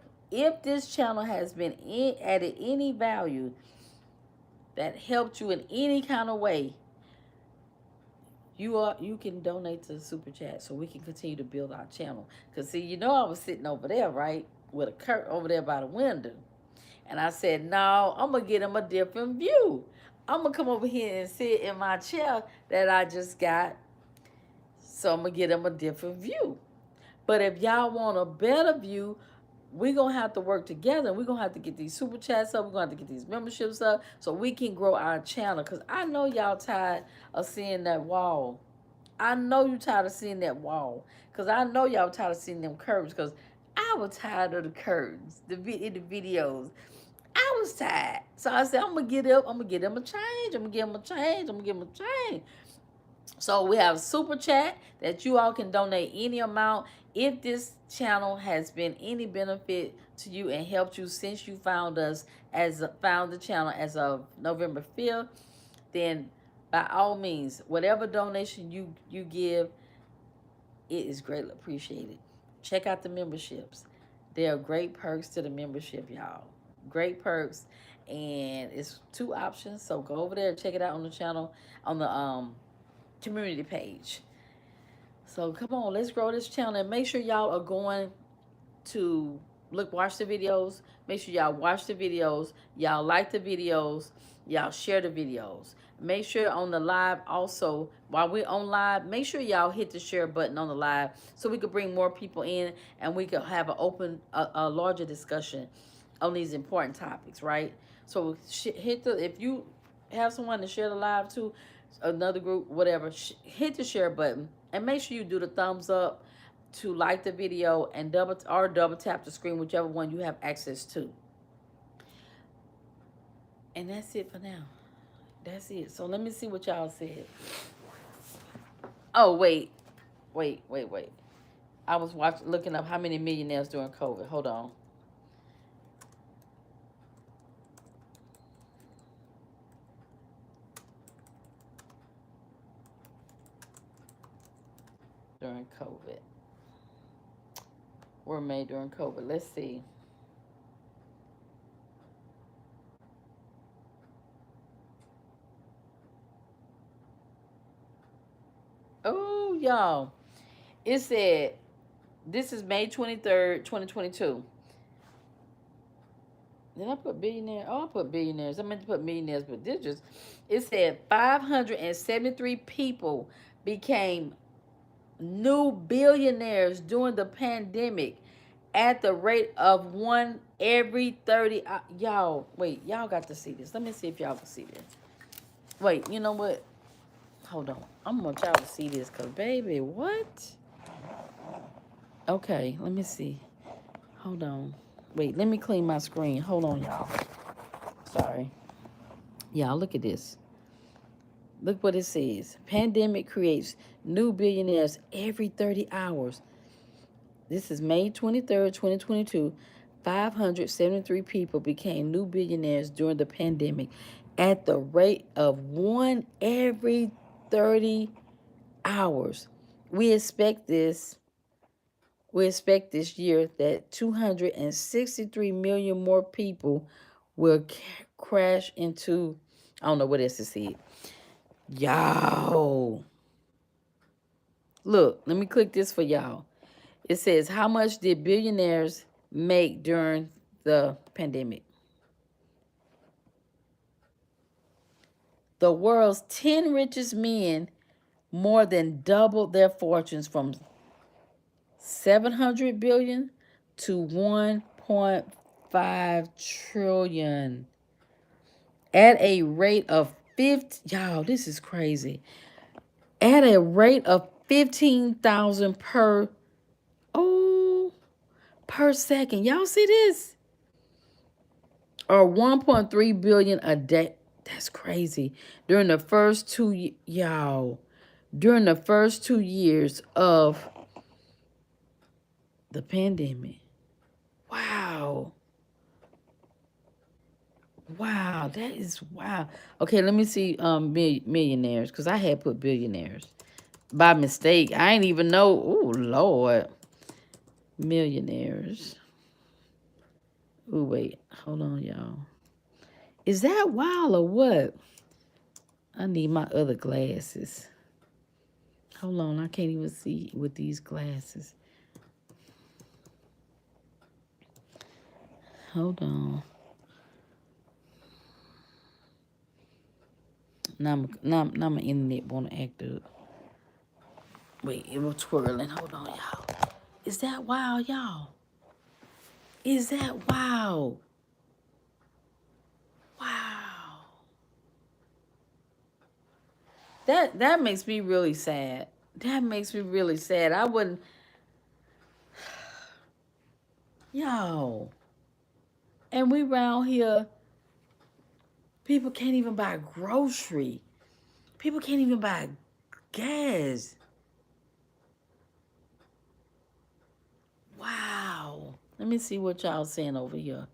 this channel has been added any value that helped you in any kind of way, you can donate to the Super Chat so we can continue to build our channel. Cause see, I was sitting over there, right, with a curtain over there by the window. And I said, no, I'm going to get him a different view. I'm going to come over here and sit in my chair that I just got. So I'm going to get him a different view. But if y'all want a better view, we're going to have to work together. We're going to have to get these super chats up. We're going to have to get these memberships up so we can grow our channel. Because I know y'all tired of seeing that wall. I know you tired of seeing that wall. Because I know y'all tired of seeing them curves. Because I was tired of the curves in the videos. I was tired. So I said, I'm going to get up. I'm going to get him a change. I'm going to give him a change. I'm going to give him a change. So we have a super chat that you all can donate any amount. If this channel has been any benefit to you and helped you since you found the channel as of November 5th, then by all means, whatever donation you give, it is greatly appreciated. Check out the memberships. There are great perks to the membership, y'all. Great perks. And it's two options. So go over there and check it out on the channel, on the community page. So come on, let's grow this channel. And make sure y'all are going to watch the videos. Make sure y'all watch the videos. Y'all like the videos. Y'all share the videos. Make sure on the live also, while we're on live, make sure y'all hit the share button on the live so we could bring more people in and we could have a larger discussion on these important topics, right? So if you have someone to share the live to, another group, whatever, hit the share button and make sure you do the thumbs up to like the video and double tap the screen, whichever one you have access to. And that's it for now. That's it. So let me see what y'all said. Oh, wait. I was looking up how many millionaires during COVID. Hold on. During COVID. Were made during COVID. Let's see. Oh, y'all. It said, this is May 23rd, 2022. Did I put billionaire? Oh, I put billionaires. I meant to put millionaires, but it said 573 people became new billionaires during the pandemic at the rate of one every 30. Y'all, wait, y'all got to see this. Let me see if y'all can see this. Wait, you know what? Hold on. I'm going to y'all to see this because, baby, what? Okay, let me see. Hold on. Wait, let me clean my screen. Hold on, y'all. Sorry. Y'all, look at this. Look what it says. Pandemic creates new billionaires every 30 hours. This is May 23rd, 2022. 573 people became new billionaires during the pandemic at the rate of one every 30 hours. We expect this year that 263 million more people will crash into I don't know what else to see. Y'all. Look, let me click this for y'all. It says, how much did billionaires make during the pandemic? The world's 10 richest men more than doubled their fortunes from 700 billion to 1.5 trillion at a rate of 50. Y'all, this is crazy. At a rate of 15,000 per second. Y'all see this? Or 1.3 billion a day. That's crazy. During the first during the first 2 years of the pandemic. Wow. Wow, that is wow. Okay, let me see millionaires, because I had put billionaires by mistake. I ain't even know. Oh Lord. Millionaires. Oh wait, hold on, y'all. Is that wild or what? I need my other glasses. Hold on, I can't even see with these glasses. Hold on. Now my internet wanna act up. Wait, it was twirling. Hold on, y'all. Is that wild, y'all? Is that wild? Wow. That makes me really sad. That makes me really sad. I wouldn't. Yo. And we round here, people can't even buy grocery. People can't even buy gas. Wow. Let me see what y'all saying over here.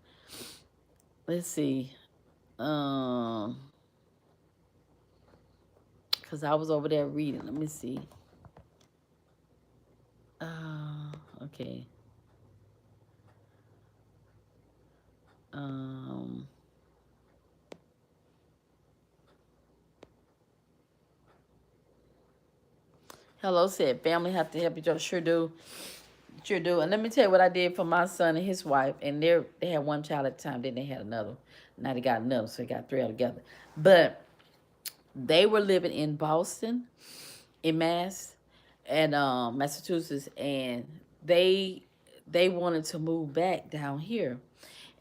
Let's see. Cause I was over there reading. Let me see. Okay. Um. Hello said family have to help each other. Sure do. Sure do. And let me tell you what I did for my son and his wife. And they had one child at the time, then they had another. Now they got another, so they got three altogether. But they were living in Boston, in Massachusetts, and they wanted to move back down here.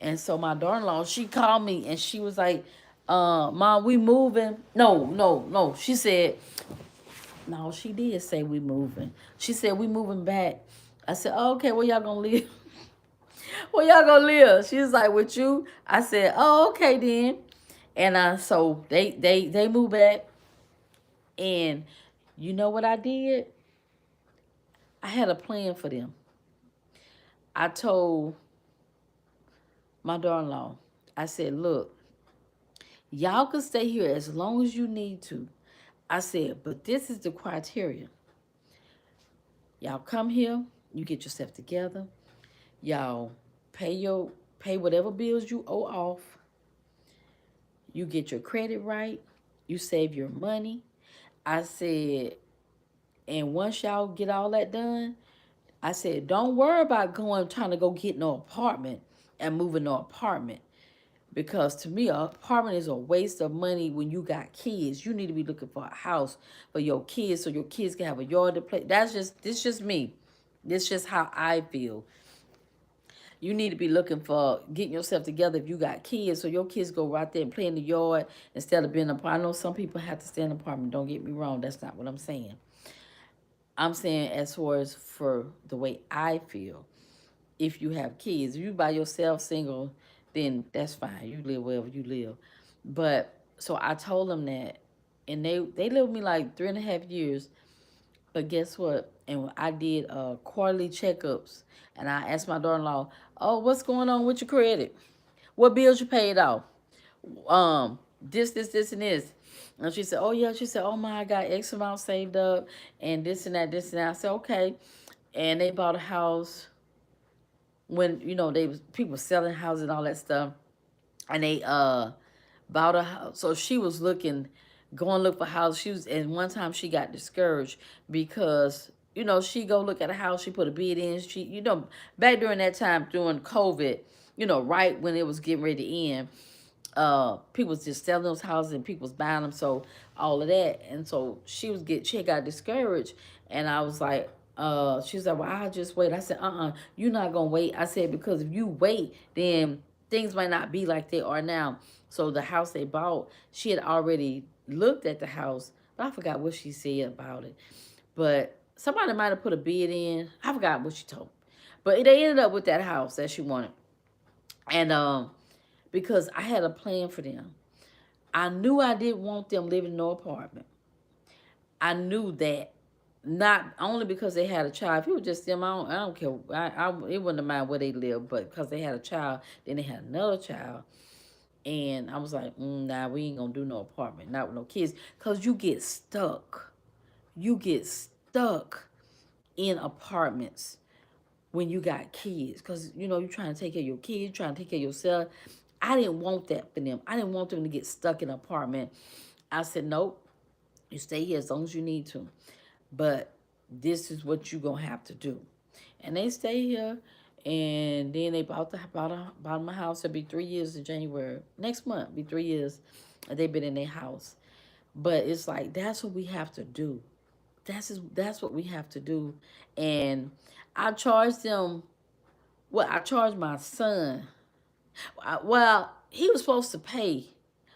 And so my daughter-in-law, she called me and she was like, Mom, we moving. No. She said, no, she did say we moving. She said we moving back. I said, oh, okay, where y'all gonna live? Where y'all gonna live? She was like, with you? I said, oh, okay then. And so they moved back. And you know what I did? I had a plan for them. I told my daughter-in-law, I said, look, y'all can stay here as long as you need to. I said, but this is the criteria. Y'all come here, you get yourself together, y'all pay whatever bills you owe off, you get your credit right, you save your money. I said, and once y'all get all that done, I said, don't worry about trying to go get no apartment and moving no apartment. Because to me, an apartment is a waste of money when you got kids. You need to be looking for a house for your kids so your kids can have a yard to play. This just me. This just how I feel. You need to be looking for getting yourself together if you got kids so your kids go right there and play in the yard instead of being in an apartment. I know some people have to stay in an apartment. Don't get me wrong. That's not what I'm saying. I'm saying as far as for the way I feel. If you have kids, if you by yourself single, then that's fine. You live wherever you live. But so I told them that, and they lived with me like 3.5 years. But guess what? And I did quarterly checkups, and I asked my daughter-in-law, "Oh, what's going on with your credit? What bills you paid off? This, and this." And she said, "Oh yeah." She said, "Oh my, I got X amount saved up, and this and that, this and that." I said, "Okay." And they bought a house when they was people selling houses and all that stuff, and they bought a house. So she was looking, going look for houses. She was, and one time she got discouraged because she go look at a house. She put a bid in. She, back during that time during COVID, right when it was getting ready to end, people was just selling those houses and people was buying them. So all of that, and so she got discouraged, and I was like, she was like, well, I'll just wait. I said, you're not gonna wait. I said, because if you wait, then things might not be like they are now. So the house they bought, she had already looked at the house, but I forgot what she said about it. But somebody might have put a bid in. I forgot what she told me. But they ended up with that house that she wanted. And because I had a plan for them. I knew I didn't want them living in no apartment. I knew that, not only because they had a child. If it was just them, I don't care. It wouldn't mind where they live, but because they had a child, then they had another child. And I was like, nah, we ain't gonna do no apartment, not with no kids. Because you get stuck. You get stuck in apartments when you got kids. Because, you're trying to take care of your kids, trying to take care of yourself. I didn't want that for them. I didn't want them to get stuck in an apartment. I said, nope, you stay here as long as you need to. But this is what you're going to have to do. And they stay here. And then they bought my house. It'll be 3 years in January. Next month, be 3 years. They've been in their house. But it's like, that's what we have to do. That's what we have to do. And I charged them, I charged my son. Well, he was supposed to pay.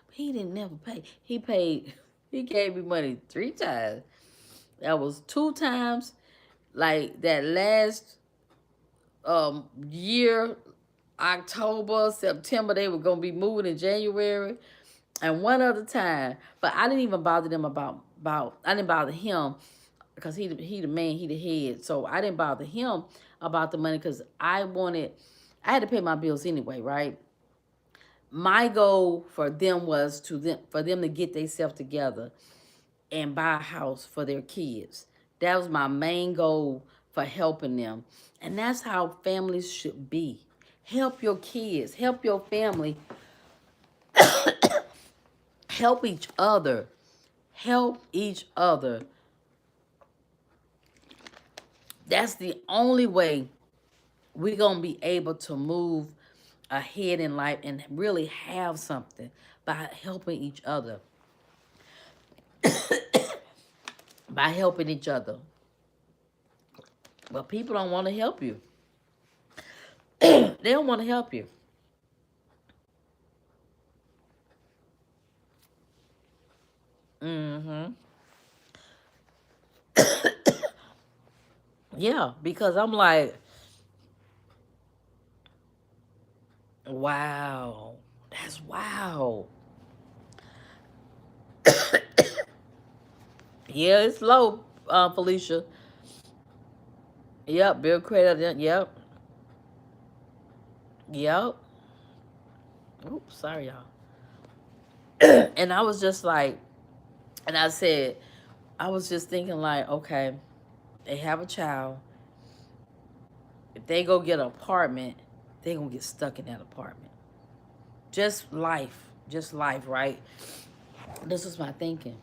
But he didn't never pay. He paid, he gave me money 3 times. That was 2 times, like that last year, October, September, they were gonna be moving in January, and one other time. But I didn't even bother them about I didn't bother him because he the man, he the head. So I didn't bother him about the money because I had to pay my bills anyway, right? My goal for them was for them to get themselves together and buy a house for their kids. That was my main goal for helping them. And that's how families should be. Help your kids, help your family, help each other. Help each other. That's the only way we're going to be able to move ahead in life and really have something, by helping each other. By helping each other. But people don't want to help you. They don't want to help you. Mm-hmm. Yeah, because I'm like, wow. That's wow. Yeah, it's low, Felicia. Yep, Bill credit. Yep. Yep. Oops, sorry, y'all. And I was just like, and I was just thinking like, okay, they have a child. If they go get an apartment, they gonna get stuck in that apartment. Just life, right? This was my thinking.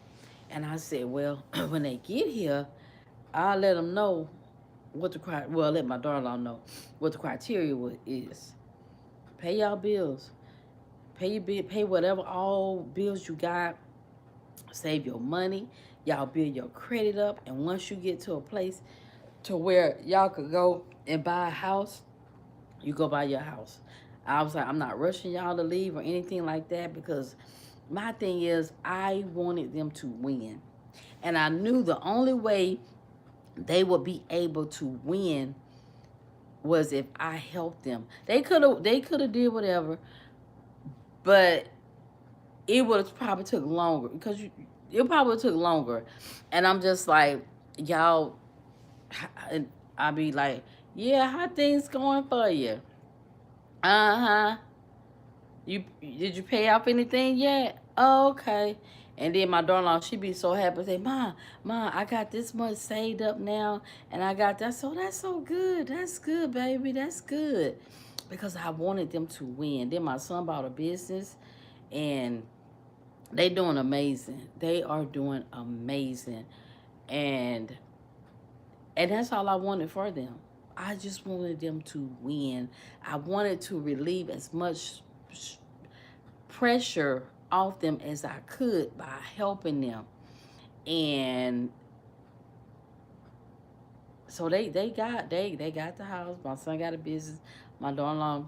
And I said, well, when they get here, I'll let them know well, let my daughter-in-law know what the criteria is. Pay y'all bills. Pay whatever all bills you got. Save your money. Y'all build your credit up. And once you get to a place to where y'all could go and buy a house, you go buy your house. I was like, I'm not rushing y'all to leave or anything like that, because my thing is, I wanted them to win. And I knew the only way they would be able to win was if I helped them. They could have did whatever, but it would have probably took longer, because it probably took longer. And I'm just like, y'all, and I be like, yeah, how things going for you? Uh-huh. Did you pay off anything yet? Oh, okay. And then my daughter-in-law, she be so happy, say, Ma, I got this much saved up now, and I got that. So that's so good. That's good, baby. That's good. Because I wanted them to win. Then my son bought a business, and They doing amazing. They are doing amazing. And that's all I wanted for them. I just wanted them to win. I wanted to relieve as much pressure off them as I could by helping them. And so they got the house. My son got a business. My daughter-in-law,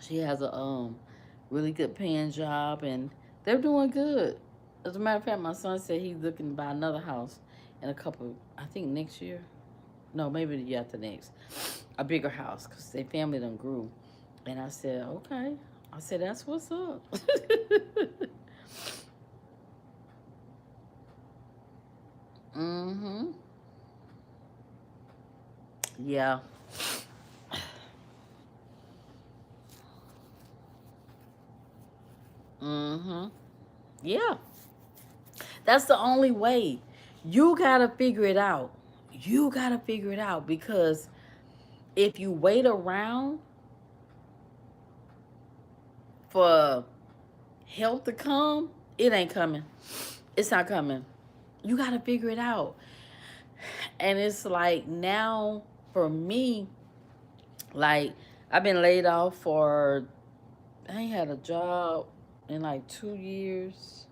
she has a really good paying job, and they're doing good. As a matter of fact, my son said he's looking to buy another house in a couple, I think next year. No, maybe the year after next. A bigger house because their family done grew. And I said, okay. I said, that's what's up. Mm-hmm. Yeah. Mm-hmm. Yeah. That's the only way. You gotta figure it out. You gotta figure it out because if you wait around for help to come, it ain't coming. It's not coming. You gotta figure it out. And it's like now for me, like I've been laid off for I ain't had a job in like 2 years.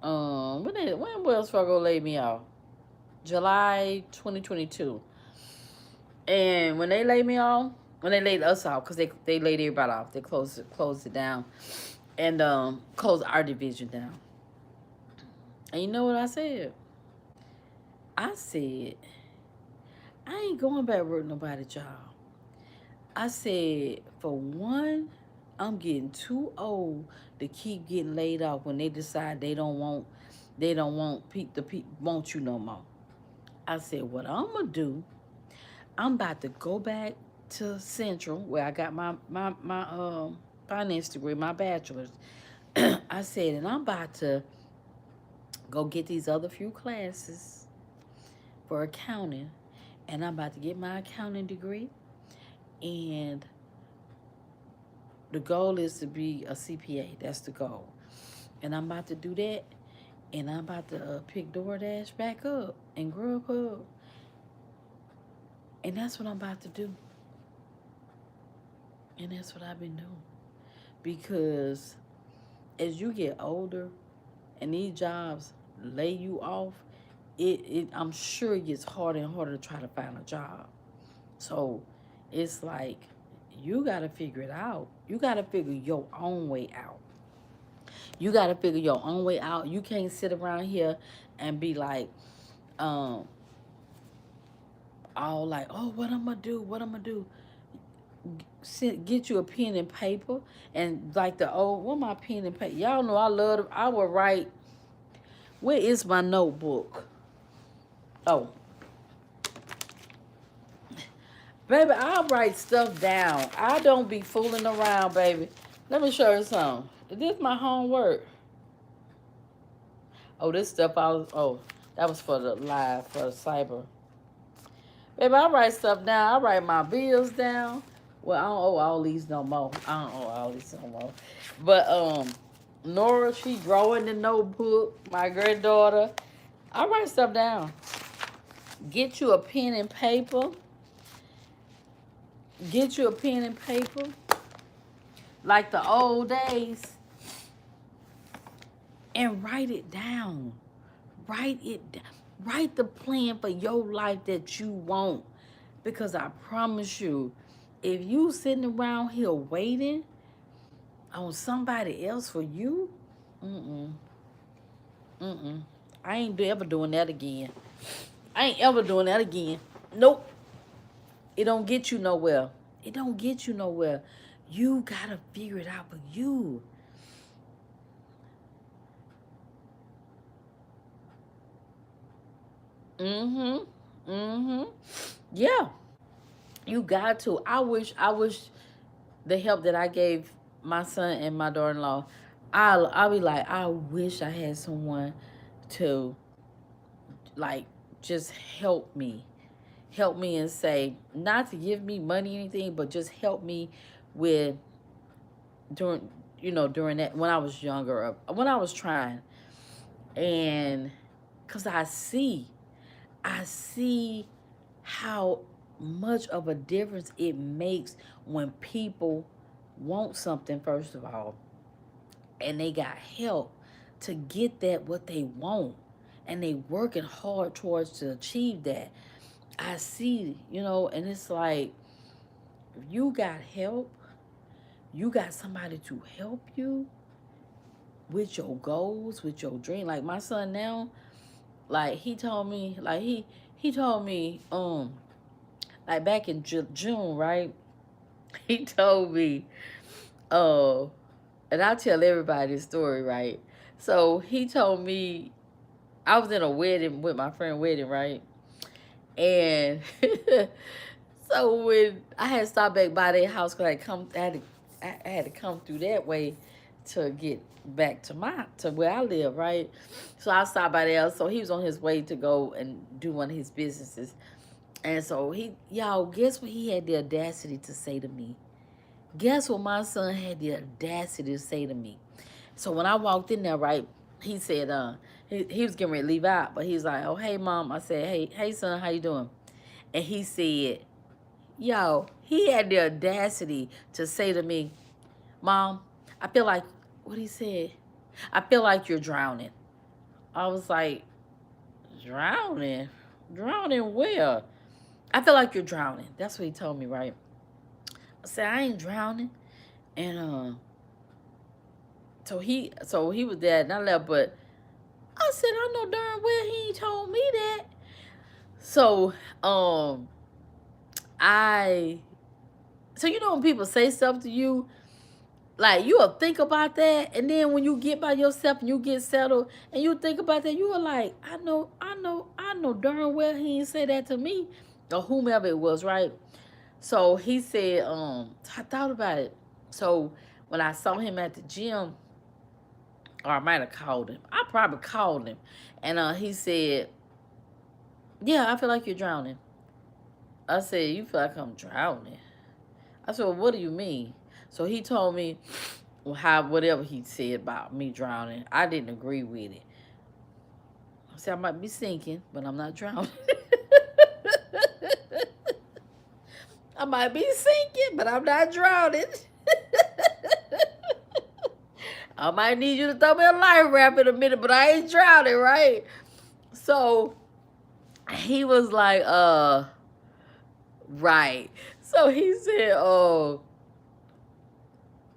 When Wells Fargo laid me off? July 2022. And when they laid me off, when they laid us off, because they laid everybody off, they closed it down, and closed our division down. And you know what I said? I said I ain't going back work nobody's job. I said for one, I'm getting too old to keep getting laid off when they decide they don't want the people want you no more. I said what I'm gonna do. I'm about to go back to Central where I got my finance degree, my bachelor's. I said, and I'm about to go get these other few classes for accounting, and I'm about to get my accounting degree, and the goal is to be a CPA. That's the goal, and I'm about to do that, and I'm about to pick DoorDash back up and Grubhub, and that's what I'm about to do, and that's what I've been doing because as you get older and these jobs lay you off, it I'm sure it gets harder and harder to try to find a job. So it's like you gotta figure it out. You gotta figure your own way out. You gotta figure your own way out. You can't sit around here and be like, um, all like, oh, what I'm gonna do? What I'm gonna do? Get you a pen and paper and like the old, what my pen and paper? Y'all know I love. I would write. Where is my notebook? Oh, baby, I write stuff down. I don't be fooling around, baby. Let me show you something. This is my homework. Oh, this stuff I was. Oh, that was for the live for the cyber. Baby, I write stuff down. I write my bills down. Well, I don't owe all these no more. I don't owe all these no more. But Nora, she drawing the notebook. My granddaughter. I write stuff down. Get you a pen and paper. Get you a pen and paper. Like the old days. And write it down. Write it down. Write the plan for your life that you want. Because I promise you, if you sitting around here waiting on somebody else for you, mm-mm, mm-mm. I ain't ever doing that again. I ain't ever doing that again. Nope. It don't get you nowhere. It don't get you nowhere. You gotta figure it out for you. Mm-hmm. Mm-hmm. Yeah. You got to. I wish the help that I gave my son and my daughter-in-law, I'll be like, I wish I had someone to like just help me and say not to give me money or anything, but just help me with during during that, when I was younger, when I was trying. And because I see how much of a difference it makes when people want something, first of all, and they got help to get that what they want, and they working hard towards to achieve that. I see, and it's like, if you got help, you got somebody to help you with your goals, with your dream. Like my son now, like he told me, like back in June, right? He told me, oh, and I tell everybody this story, right? So he told me, I was in a wedding with my friend wedding, right? And so when I had stopped back by their house, cause I had to come through that way to get back to where I live, right? So I stopped by there. So he was on his way to go and do one of his businesses, and so y'all, guess what he had the audacity to say to me? Guess what my son had the audacity to say to me? So when I walked in there, right, he said, he was getting ready to leave out, but he's like, oh, hey, mom. I said, hey, son, how you doing? And he said, yo, he had the audacity to say to me, mom, I feel like, what he said, I feel like you're drowning. I was like, drowning? Drowning where? I feel like you're drowning. That's what he told me, right? I said, I ain't drowning. And so he was there and I left, but I said, I know darn well he ain't told me that. So I so when people say stuff to you, like you'll think about that, and then when you get by yourself and you get settled and you think about that, you are like, I know darn well he ain't say that to me, or whomever it was, right? So he said, I thought about it. So when I saw him at the gym, or I might have called him. I probably called him. And he said, yeah, I feel like you're drowning. I said, you feel like I'm drowning? I said, well, what do you mean? So he told me how whatever he said about me drowning, I didn't agree with it. I said, I might be sinking, but I'm not drowning. I might be sinking, but I'm not drowning. I might need you to throw me a life raft in a minute, but I ain't drowning, right? So he was like, right. So he said, oh,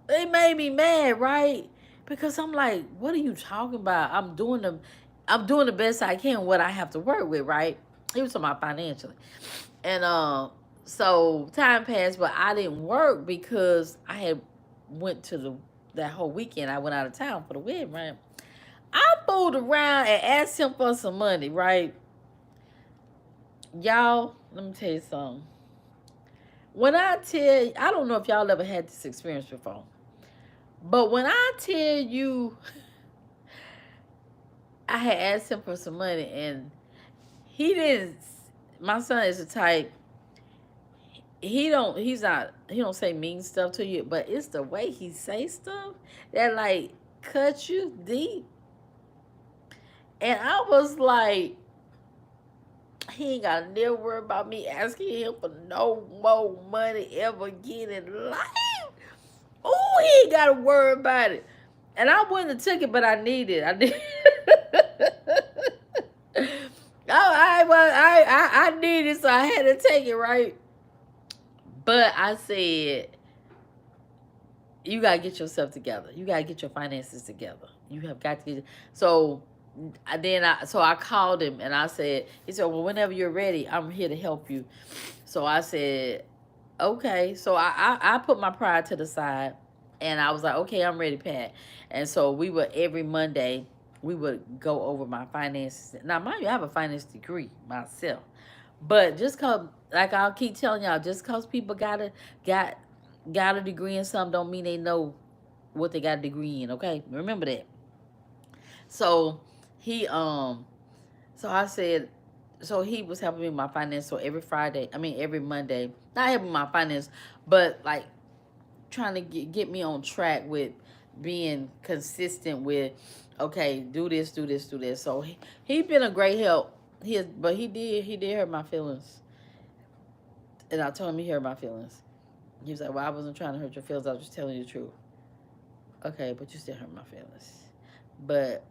it made me mad, right? Because I'm like, what are you talking about? I'm doing the best I can what I have to work with, right? He was talking about financially. And so time passed, but I didn't work because I had went to that whole weekend. I went out of town for the wedding, right? I fooled around and asked him for some money, right? Y'all, let me tell you something. When I tell you, I don't know if y'all ever had this experience before, but when I tell you, I had asked him for some money and he didn't. My son is the type, he don't say mean stuff to you, but it's the way he say stuff that like cut you deep. And I was like, he ain't gotta never worry about me asking him for no more money ever again in life. Oh, he ain't gotta worry about it. And I wouldn't have took it, but I needed it. I need I needed it, so I had to take it, right? But I said, you gotta get yourself together. You gotta get your finances together. You have got to get. So I called him and I said, he said, well, whenever you're ready, I'm here to help you. So I said, okay. So I put my pride to the side and I was like, okay, I'm ready, Pat. And so every Monday we would go over my finances. Now, mind you, I have a finance degree myself, but just cause, like I'll keep telling y'all, just cause people got a degree in something don't mean they know what they got a degree in. Okay, remember that. So he so I said, so he was helping me with my finance. So every Monday, not helping my finance, but like trying to get me on track with being consistent with, okay, do this, do this, do this. So he been a great help. But he did hurt my feelings, and I told him he hurt my feelings. He was like, "Well, I wasn't trying to hurt your feelings. I was just telling you the truth." Okay, but you still hurt my feelings. But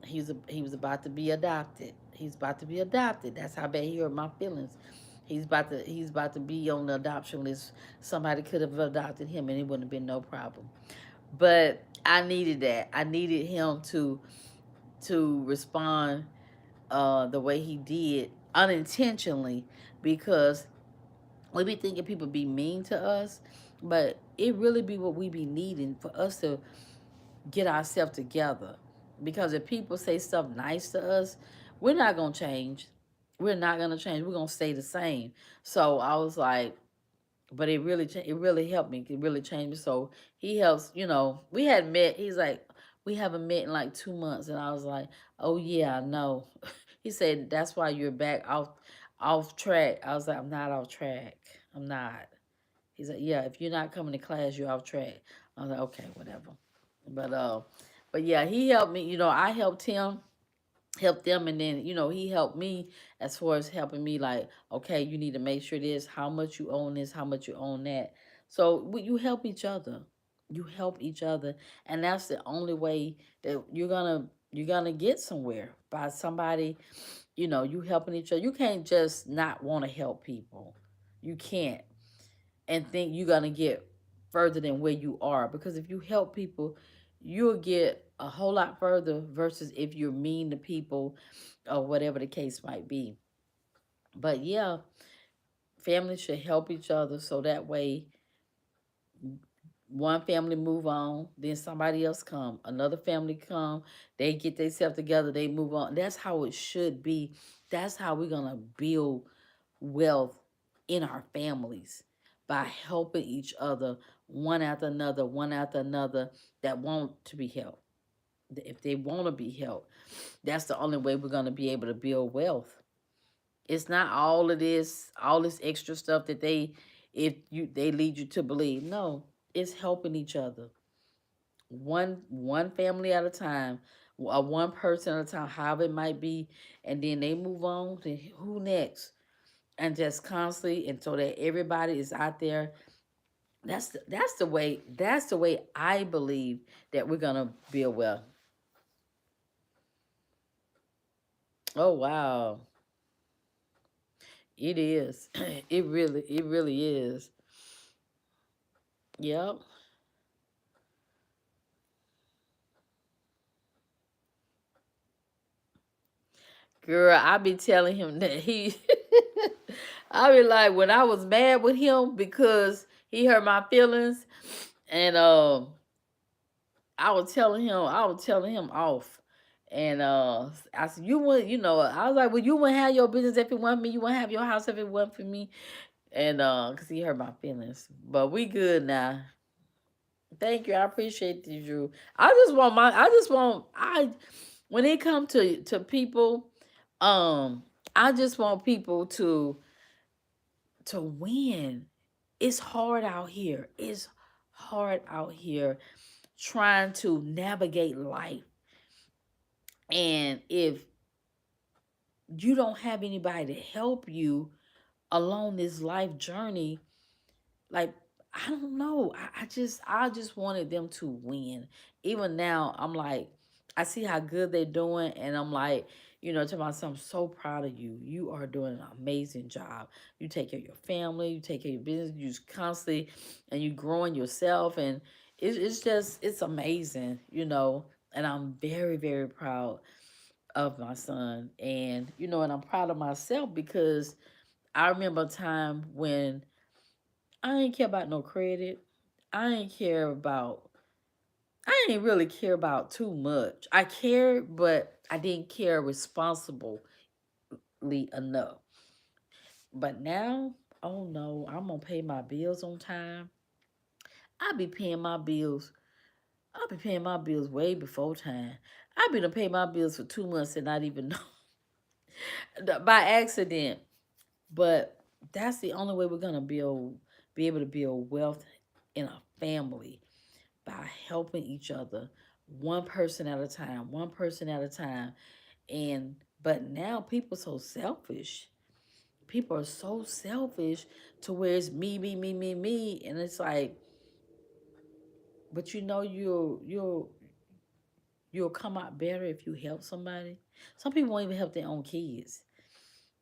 he was about to be adopted. He's about to be adopted. That's how bad he hurt my feelings. He's about to be on the adoption list. Somebody could have adopted him, and it wouldn't have been no problem. But I needed that. I needed him to respond the way he did unintentionally, because we be thinking people be mean to us, but it really be what we be needing for us to get ourselves together. Because if people say stuff nice to us, we're not gonna change. We're not gonna change. We're gonna stay the same. So I was like, but it really helped me. It really changed me. So he helps. We had met. He's like, we haven't met in like 2 months, and I was like, oh yeah, I know. He said that's why you're back off track. I was like, I'm not off track. I'm not. He's like, yeah, if you're not coming to class, you're off track. I was like, okay, whatever. But yeah, he helped me. I helped them, and then he helped me as far as helping me. Like, okay, you need to make sure this, how much you own this, how much you own that. So you help each other. You help each other, and that's the only way that you're gonna get somewhere, by somebody. You helping each other. You can't just not want to help people. You can't and think you're gonna get further than where you are, because if you help people, you'll get a whole lot further versus if you're mean to people or whatever the case might be. But yeah, families should help each other, so that way one family move on, then somebody else come, another family come, they get themselves together, they move on. That's how it should be. That's how we're gonna build wealth in our families, by helping each other, one after another, that want to be helped. If they want to be helped, that's the only way we're gonna be able to build wealth. It's not all this extra stuff that they lead you to believe. No, it's helping each other, one family at a time, one person at a time, however it might be, and then they move on to who next, and just constantly, and so that everybody is out there. That's the way I believe that we're gonna build well. Oh wow, it is. It really is. Yep. Girl, I be telling him that he I be like, when I was mad with him because he hurt my feelings, and I was telling him off. And I said, you would, I was like, well, you wouldn't have your business if it wasn't me. You wouldn't have your house if it wasn't for me. And cause he hurt my feelings. But we good now. Thank you. I appreciate you, Drew. When it comes to people, I just want people to win. It's hard out here. It's hard out here trying to navigate life. And if you don't have anybody to help you along this life journey, like, I don't know. I just wanted them to win. Even now, I'm like, I see how good they're doing, and I'm like, to myself, I'm so proud of you. You are doing an amazing job. You take care of your family, you take care of your business, you just constantly, and you growing yourself, and it's amazing. And I'm very, very proud of my son, and I'm proud of myself, because I remember a time when I ain't care about no credit. I ain't care about. I ain't really care about too much. I cared, but I didn't care responsibly enough. But now, oh no, I'm gonna pay my bills on time. I be paying my bills. I be paying my bills way before time. I be to pay my bills for 2 months and not even know by accident. But that's the only way we're gonna be able to build wealth in a family. by helping each other, one person at a time, one person at a time. And but now people so selfish. People are so selfish to where it's me, me, me, me, me, and it's like, but you'll come out better if you help somebody. Some people won't even help their own kids,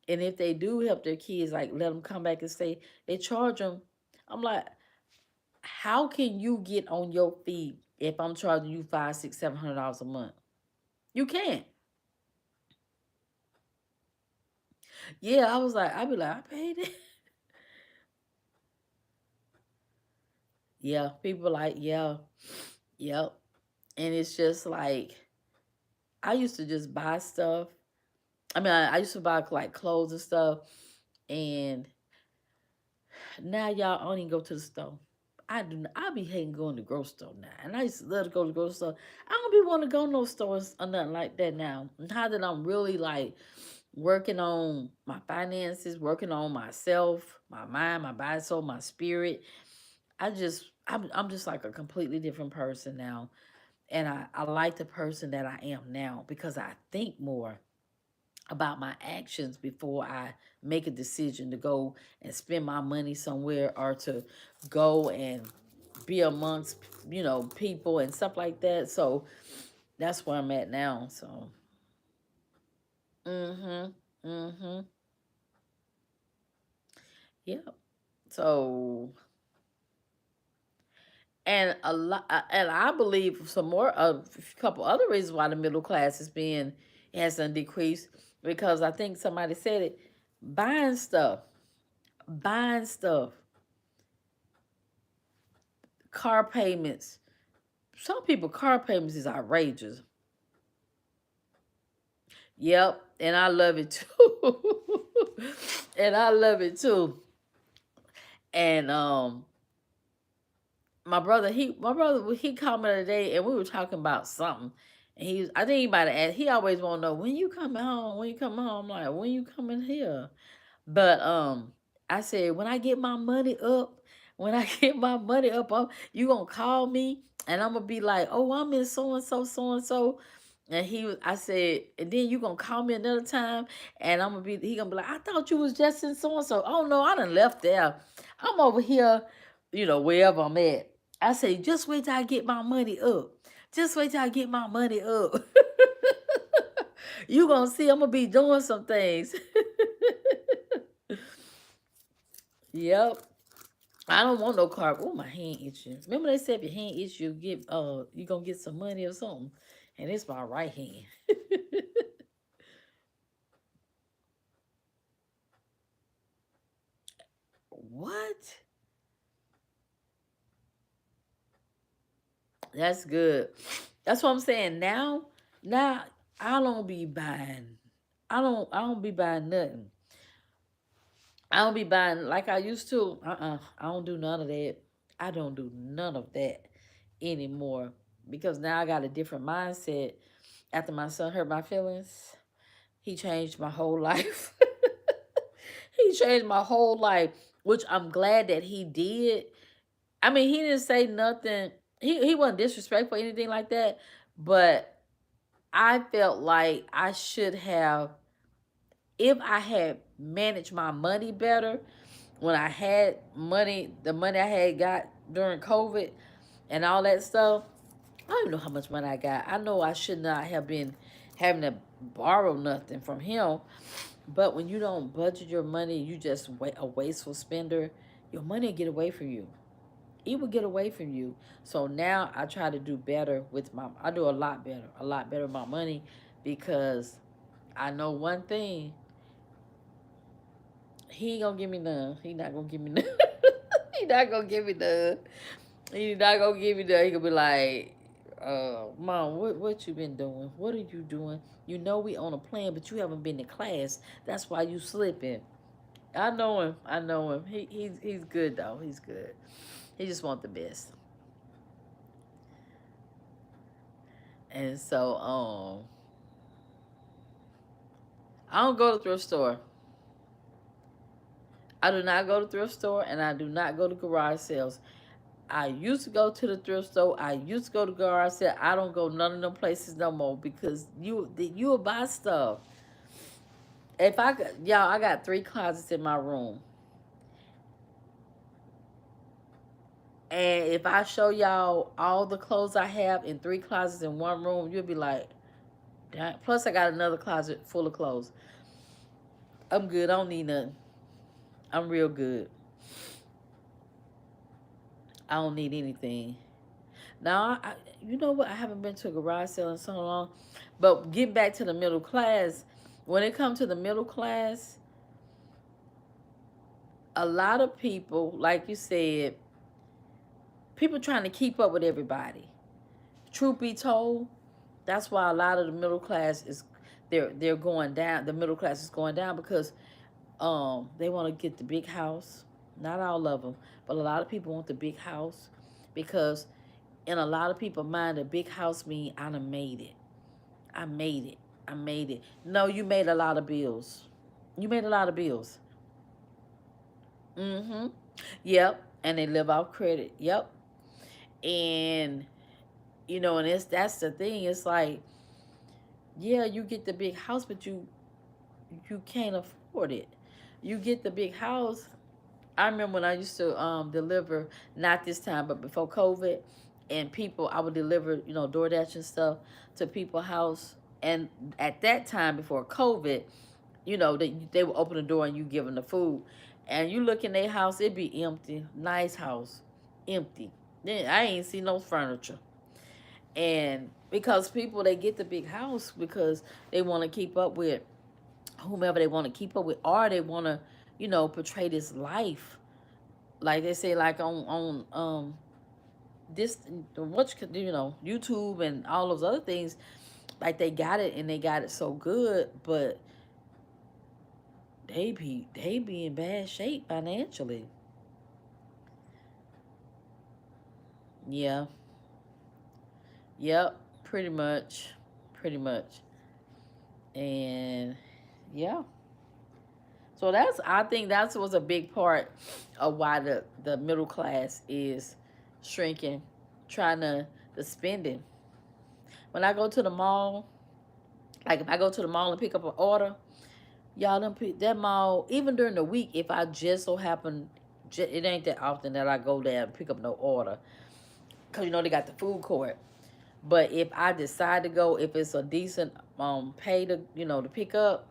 and if they do help their kids, like let them come back and say they charge them. I'm like, how can you get on your feet if I'm charging you $500, $600, $700 a month? You can't. Yeah, I was like, I'd be like, I paid it. Yeah, people like, yeah, yep. And it's just like, I used to just buy stuff. I mean, I used to buy like clothes and stuff. And now y'all I don't even go to the store. I do. I be hating going to the grocery store now, and I used to love to go to the grocery store. I don't be want to go no stores or nothing like that now. Now that I'm really like working on my finances, working on myself, my mind, my body, soul, my spirit. I'm just like a completely different person now, and I like the person that I am now because I think more about my actions before I make a decision to go and spend my money somewhere or to go and be amongst, people and stuff like that. So that's where I'm at now. So, mhm, mhm, yeah. So, and a lot, and I believe some more, a couple other reasons why the middle class is being hasn't decreased because I think somebody said it, buying stuff, buying stuff, car payments. Some people car payments is outrageous. Yep, and I love it too. And I love it too. And my brother, he called me the other day and we were talking about something. And I think he might have asked, he always want to know when you coming home, when you coming home. I'm like, when you coming here? But I said when I get my money up, when I get my money up, you gonna call me and I'm gonna be like, oh, I'm in so and so, so and so. And I said, and then you gonna call me another time, and he gonna be like, I thought you was just in so and so. Oh no, I done left there. I'm over here, wherever I'm at. I say, just wait till I get my money up. Just wait till I get my money up. You gonna see, I'm gonna be doing some things. Yep. I don't want no car. Oh, my hand itching. Remember they said if your hand itch, you gonna get some money or something. And it's my right hand. What? That's good. That's what I'm saying. Now I don't be buying. I don't be buying nothing. I don't be buying like I used to. I don't do none of that. I don't do none of that anymore because now I got a different mindset. After my son hurt my feelings, he changed my whole life. He changed my whole life, which I'm glad that he did. I mean, he didn't say nothing. He wasn't disrespectful or anything like that, but I felt like I should have, if I had managed my money better when I had money, the money I had got during COVID and all that stuff. I don't even know how much money I got. I know I should not have been having to borrow nothing from him. But when you don't budget your money, you just a wasteful spender, your money will get away from you. It will get away from you. So now I try to do better I do a lot better with my money because I know one thing, he ain't gonna give me none. He not gonna give me none. He not gonna give me none. He not gonna give me none. He gonna be like, Mom, what you been doing? What are you doing? You know we on a plan, but you haven't been to class. That's why you slipping. I know him. I know him. He's good though. He's good. He just want the best. And so I don't go to thrift store. I do not go to thrift store and I do not go to garage sales. I used to go to the thrift store. I used to go to garage sale. I don't go none of them places no more because you will buy stuff. If I y'all, I got 3 closets in my room, and if I show y'all all the clothes I have in 3 closets in one room, you'll be like, damn. Plus, I got another closet full of clothes. I'm good. I don't need nothing. I'm real good. I don't need anything. Now, you know what? I haven't been to a garage sale in so long. But get back to the middle class. When it comes to the middle class, a lot of people, like you said, people trying to keep up with everybody. Truth be told, that's why a lot of the middle class is they're going down. The middle class is going down because they want to get the big house. Not all of them, but a lot of people want the big house because in a lot of people's mind, a big house means I done made it. I made it. I made it. No, you made a lot of bills. You made a lot of bills. Mm-hmm. Yep. And they live off credit. Yep. And and that's the thing. It's like, yeah, you get the big house, but you can't afford it. You get the big house. I remember when I used to deliver, not this time, but before COVID, and people, I would deliver, DoorDash and stuff to people's house. And at that time, before COVID, they would open the door and you give them the food. And you look in their house, it'd be empty. Nice house, empty. Then I ain't see no furniture. And because people, they get the big house because they want to keep up with whomever they want to keep up with, or they want to, portray this life. Like they say, like on this what YouTube and all those other things, like they got it and they got it so good, but they be in bad shape financially. Yeah. Yep. Pretty much. Pretty much. And yeah. So I think that was a big part of why the middle class is shrinking, trying to the spending. When I go to the mall, like if I go to the mall and pick up an order, y'all don't pick that mall even during the week. If I just so happen, it ain't that often that I go there and pick up no order, cause they got the food court. But if I decide to go, if it's a decent pay to to pick up,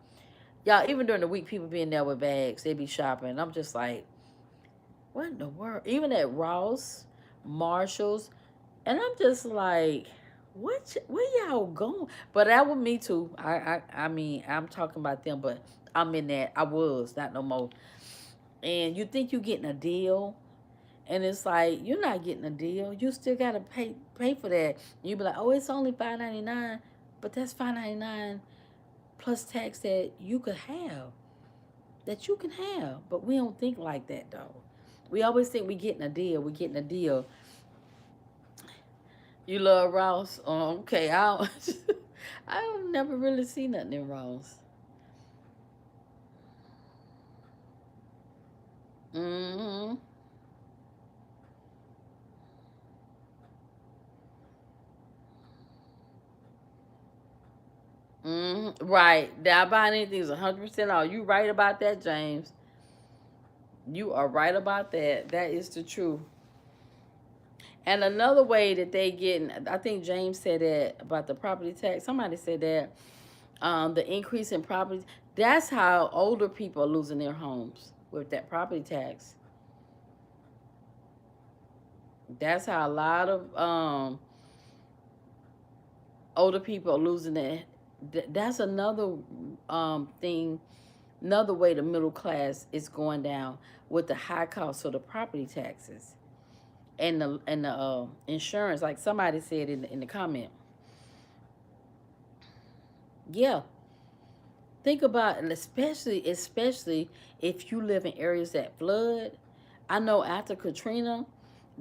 y'all, even during the week, people be in there with bags. They be shopping. I'm just like, what in the world? Even at Ross, Marshalls, and I'm just like, where y'all going? But that was me too. I mean, I'm talking about them, but I'm in that. I was not no more. And you think you getting a deal, and it's like you're not getting a deal. You still gotta pay for that. You be like, oh, it's only $5.99, but that's $5.99 plus tax that you could have, that you can have. But we don't think like that though. We always think we getting a deal. We getting a deal. You love Ross? Oh, okay. I don't, I don't never really see nothing in Ross. Mm-hmm. Mm-hmm. Right. Not buying anything is 100% off. You right about that, James. You are right about that. That is the truth. And another way that they getting, I think James said that about the property tax. Somebody said that the increase in property. That's how older people are losing their homes with that property tax. That's how a lot of older people are losing it. That's another thing, another way the middle class is going down with the high cost of the property taxes and the insurance. Like somebody said in the comment, yeah. Think about it, especially if you live in areas that flood. I know after Katrina,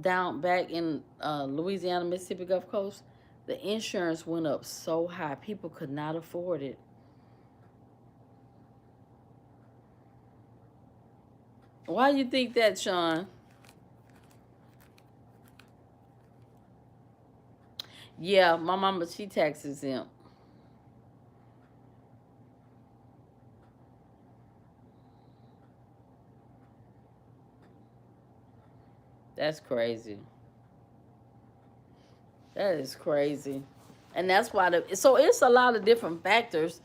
down back in Louisiana, Mississippi Gulf Coast, the insurance went up so high people could not afford it. Why you think that, Sean? Yeah, my mama, she tax exempt. That's crazy. That is crazy. And that's why so it's a lot of different factors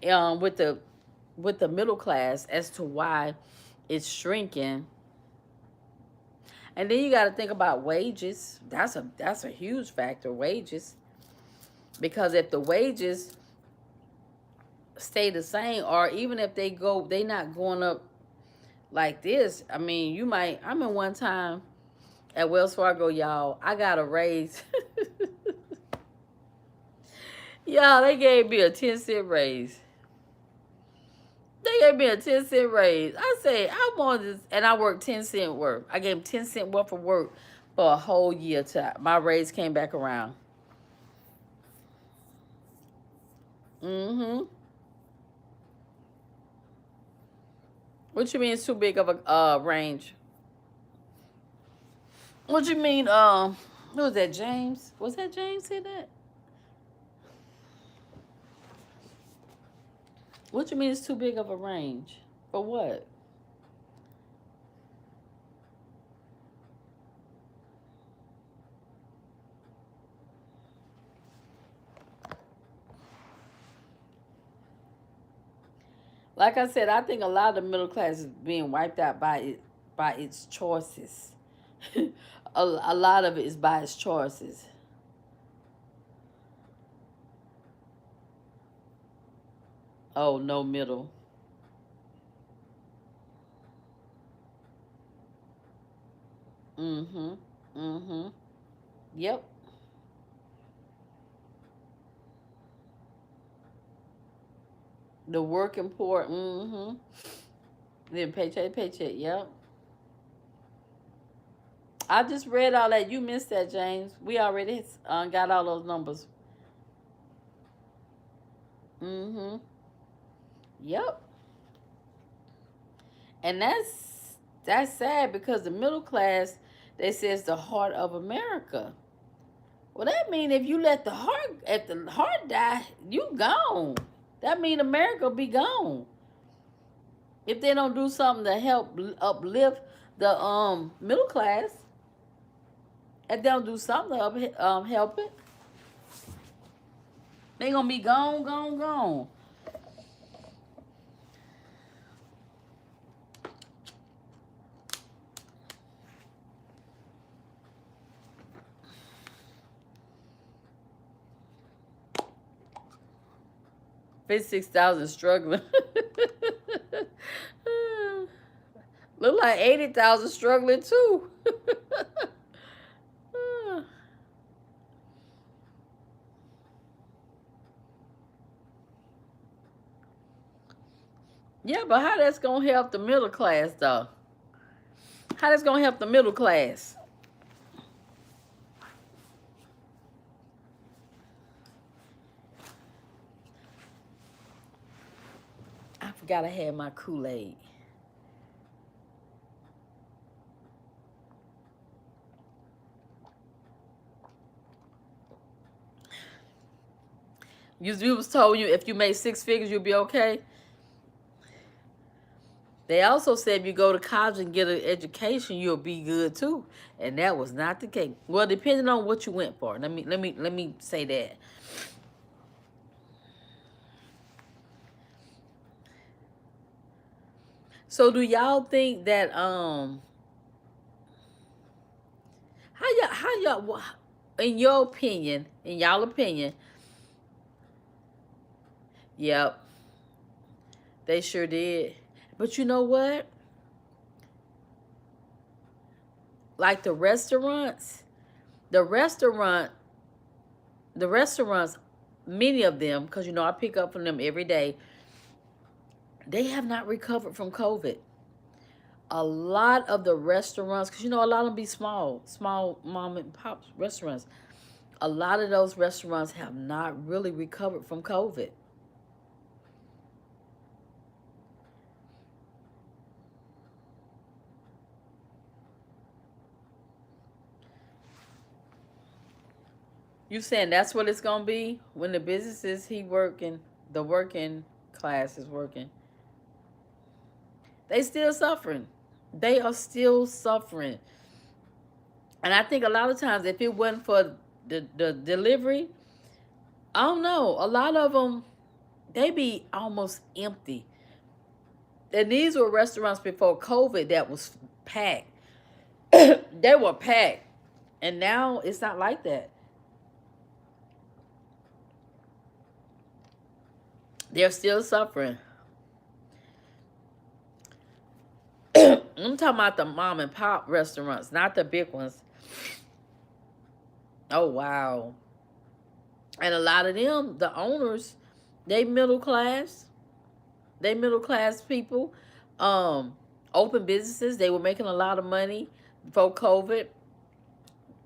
with the middle class as to why it's shrinking. And then you got to think about wages. That's a huge factor, wages. Because if the wages stay the same, or even if they not going up like this. I mean, you might. I mean, one time at Wells Fargo, y'all, I got a raise. Y'all, they gave me a 10-cent raise. They gave me a 10-cent raise. I say, I want this, and I worked 10-cent work. I gave them 10-cent worth of work for a whole year. My raise came back around. Mm-hmm. What you mean it's too big of a range? What you mean? Who was that? James? Was that James said that? What you mean it's too big of a range? For what? Like I said, I think a lot of the middle class is being wiped out by its choices. A lot of it is by its choices. Oh, no middle. Mm-hmm. Mm-hmm. Yep. The working poor. Mm-hmm. Then paycheck, paycheck. Yep. I just read all that. You missed that, James. We already got all those numbers. Mm-hmm. Yep. And that's sad because the middle class, they say, is the heart of America. Well, that mean if the heart die, you gone. That mean America be gone. If they don't do something to help uplift the middle class, if they don't do something to help it, they gonna be gone, gone, gone. 56,000 struggling. Look like 80,000 struggling too. Yeah, but how that's gonna help the middle class though? How that's gonna help the middle class? I forgot I had my Kool-Aid. You was told you if you made six figures you'll be okay. They also said if you go to college and get an education, you'll be good too, and that was not the case. Well, depending on what you went for. Let me say that. So, do y'all think that how y'all in your opinion, in y'all opinion, yep, they sure did. But you know what? Like the restaurant, the restaurants, many of them, because I pick up from them every day, they have not recovered from COVID. A lot of the restaurants, because a lot of them be small mom and pop restaurants. A lot of those restaurants have not really recovered from COVID. You saying that's what it's gonna be when the businesses he working, the working class is working. They still suffering. They are still suffering. And I think a lot of times, if it wasn't for the delivery, I don't know. A lot of them, they be almost empty. And these were restaurants before COVID that was packed. They were packed. And now it's not like that. They're still suffering. I'm talking about the mom and pop restaurants, not the big ones. Oh wow. And a lot of them, the owners, they middle class. They middle class people. Um, Open businesses. They were making a lot of money before COVID,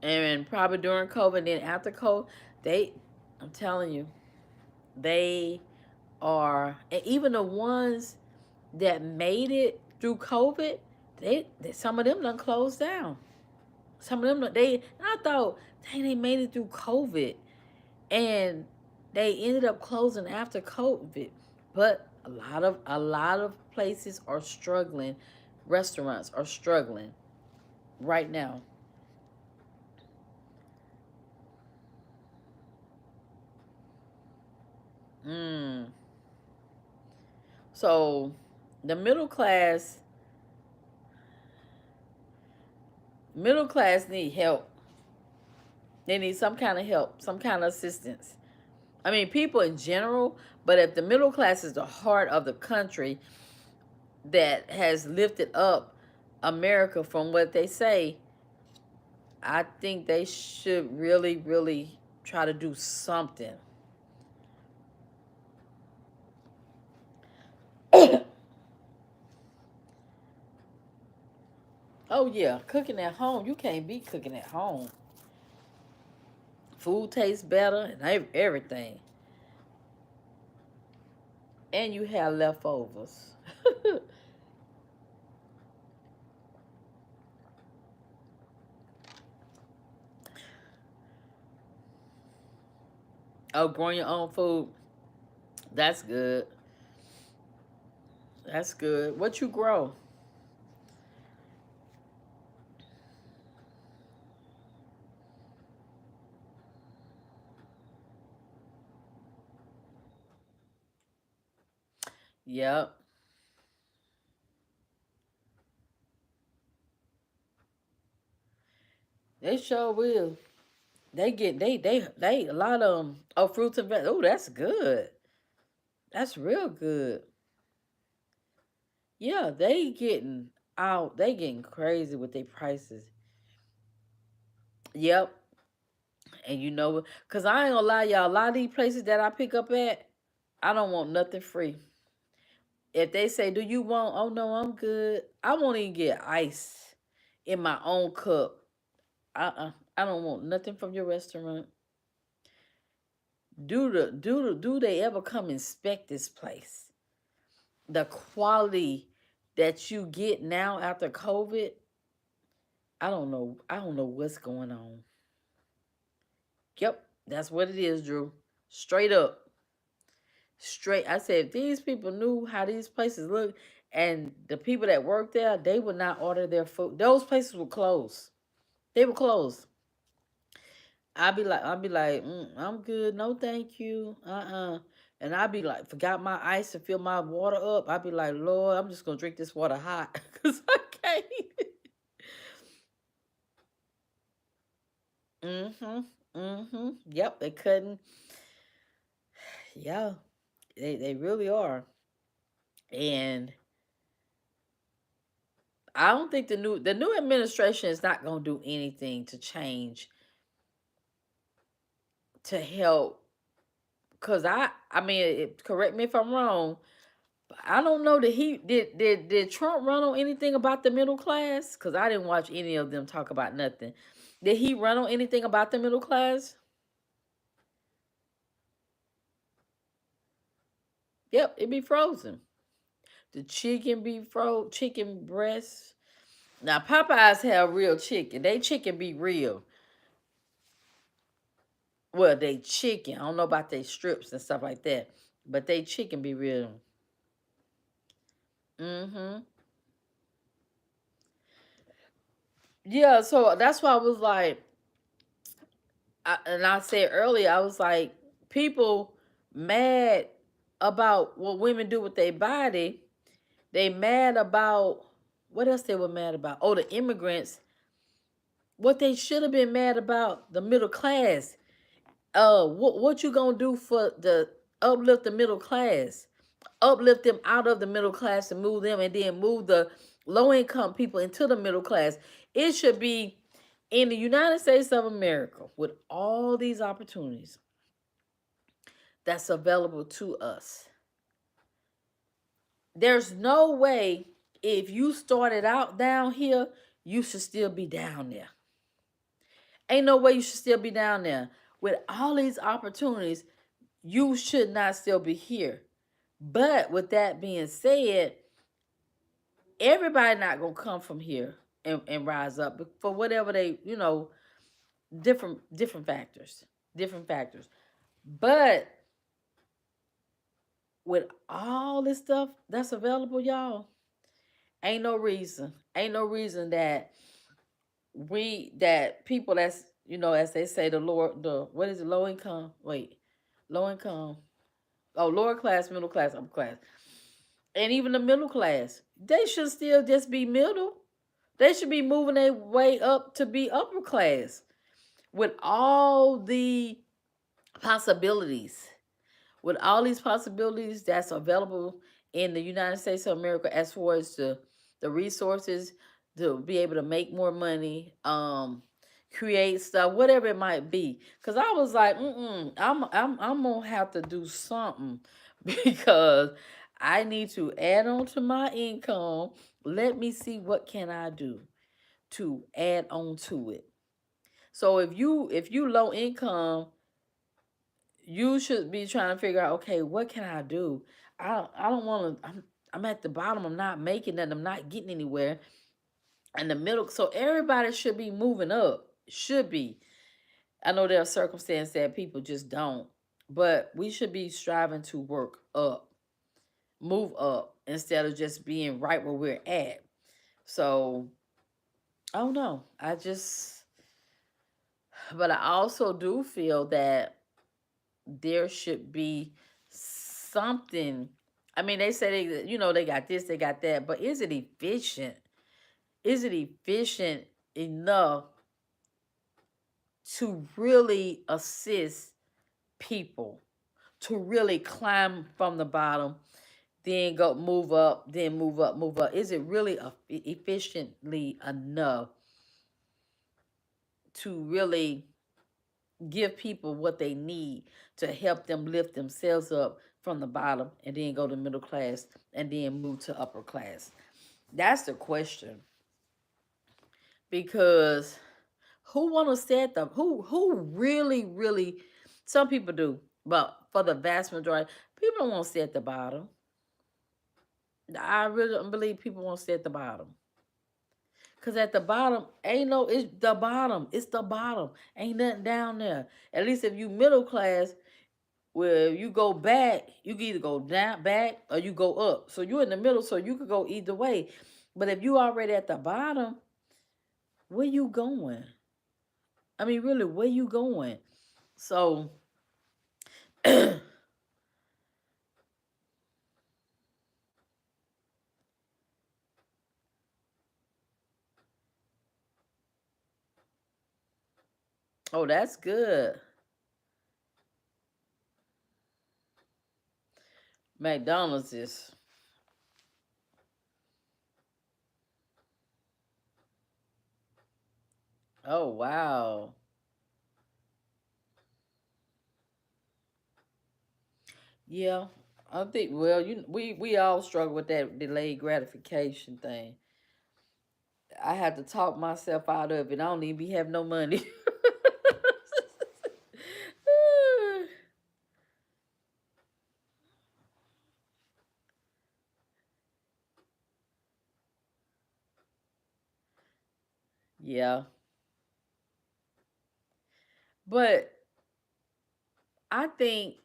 and probably during COVID. And then after COVID, they, I'm telling you, they are, and even the ones that made it through COVID, they some of them done closed down. Some of them, I thought, dang, they made it through COVID, and they ended up closing after COVID. But a lot of places are struggling. Restaurants are struggling right now. Mm. So the middle class need help. They need some kind of help, some kind of assistance. I mean, people in general, but if the middle class is the heart of the country that has lifted up America from what they say, I think they should really, really try to do something. Oh yeah, cooking at home. You can't beat cooking at home. Food tastes better and everything. And you have leftovers. Oh, growing your own food. That's good. That's good. What you grow? Yep. They sure will. They a lot of them. Oh, fruits and vegetables. Oh, that's good. That's real good. Yeah, they getting out. They getting crazy with their prices. Yep. And you know, cause I ain't gonna lie, y'all. A lot of these places that I pick up at, I don't want nothing free. If they say, "Do you want?" Oh no, I'm good. I won't even get ice in my own cup. I don't want nothing from your restaurant. Do they ever come inspect this place? The quality that you get now after COVID, I don't know. I don't know what's going on. Yep, that's what it is, Drew. Straight up. Straight. I said if these people knew how these places look and the people that work there, they would not order their food. Those places would close. They would close. I'd be like, I'm good. No, thank you. And I'd be like, forgot my ice to fill my water up. I'd be like, Lord, I'm just gonna drink this water hot because I can't. Mm-hmm. Mm-hmm. Yep, they couldn't. Yeah, they really are. And I don't think the new administration is not gonna do anything to change to help. Cause I mean, correct me if I'm wrong. I don't know that he did Trump run on anything about the middle class? Cause I didn't watch any of them talk about nothing. Did he run on anything about the middle class? Yep, it be frozen. The chicken be chicken breasts. Now Popeyes have real chicken. They chicken be real. Well, they chicken. I don't know about they strips and stuff like that, but they chicken be real. Mm-hmm. Yeah, so that's why I was like, and I said earlier, I was like, people mad about what women do with their body. They mad about what else they were mad about? Oh, the immigrants. What they should have been mad about, the middle class. What you gonna do for the uplift the middle class? Uplift them out of the middle class and move them, and then move the low income people into the middle class. It should be in the United States of America with all these opportunities that's available to us. There's no way if you started out down here, you should still be down there. Ain't no way you should still be down there. With all these opportunities, you should not still be here. But with that being said, everybody not gonna come from here and rise up for whatever they, different factors. Different factors. But with all this stuff that's available, y'all, ain't no reason that people that's, as they say, the what is it, low income, low income, oh, lower class, middle class, upper class, and even the middle class, they should still just be middle. They should be moving their way up to be upper class with all the possibilities, with all these possibilities that's available in the United States of America, as far as the resources to be able to make more money, create stuff, whatever it might be. Cause I was like, I'm gonna have to do something because I need to add on to my income. Let me see what can I do to add on to it. So if you low income, you should be trying to figure out, okay, what can I do? I don't want to. I'm at the bottom. I'm not making that. I'm not getting anywhere. In the middle, so everybody should be moving up. Should be. I know there are circumstances that people just don't, but we should be striving to work up, move up, instead of just being right where we're at. So I don't know. But I also do feel that there should be something. I mean, they say they got this, they got that, but is it efficient? Is it efficient enough to really assist people to really climb from the bottom, then go move up, then move up, move up? Is it really efficiently enough to really give people what they need to help them lift themselves up from the bottom and then go to middle class and then move to upper class? That's the question. Because who want to set the who really, some people do, but for the vast majority, people don't want to stay at the bottom. I really don't believe people want to stay at the bottom. Cause at the bottom ain't no, it's the bottom. It's the bottom. Ain't nothing down there. At least if you middle class, where you go back, you can either go down back or you go up. So you're in the middle, so you could go either way. But if you already at the bottom, where you going? I mean, really, where you going? So, oh, that's good. McDonald's is. Oh wow. Yeah, I think. Well, we all struggle with that delayed gratification thing. I had to talk myself out of it. I don't even be have no money. Yeah, but I think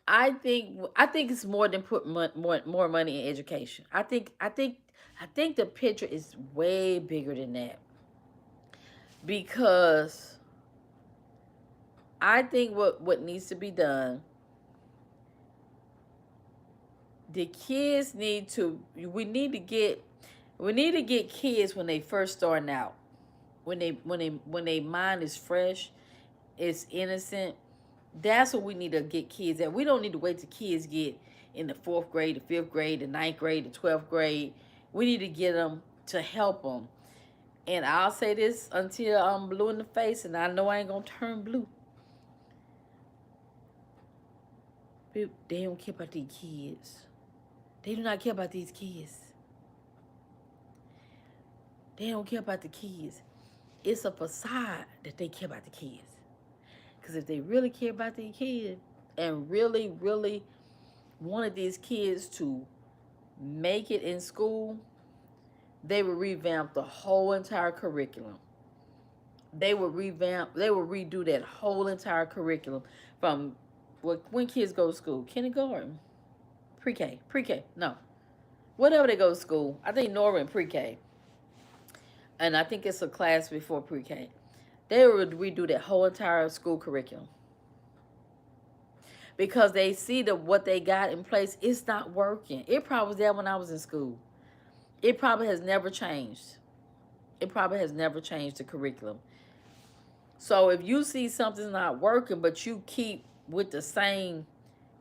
I think it's more than put more money in education. I think the picture is way bigger than that, because I think what needs to be done, the kids need to we need to get kids when they first starting out, when they mind is fresh, it's innocent. That's what we need to get kids at. We don't need to wait till kids get in the fourth grade, the fifth grade, the ninth grade, the 12th grade. We need to get them to help them. And I'll say this until I'm blue in the face, and I know I ain't gonna turn blue. They don't care about these kids. They do not care about these kids. They don't care about the kids. It's a facade that they care about the kids. Because if they really care about their kids and really, really wanted these kids to make it in school, they would revamp the whole entire curriculum. They would redo that whole entire curriculum from when kids go to school, kindergarten, pre-K, no, whatever they go to school. I think Nora in pre-K, and I think it's a class before pre-K. They would redo that whole entire school curriculum, because they see that what they got in place is not working. It probably was there when I was in school. It probably has never changed. It probably has never changed the curriculum. So if you see something's not working, but you keep with the same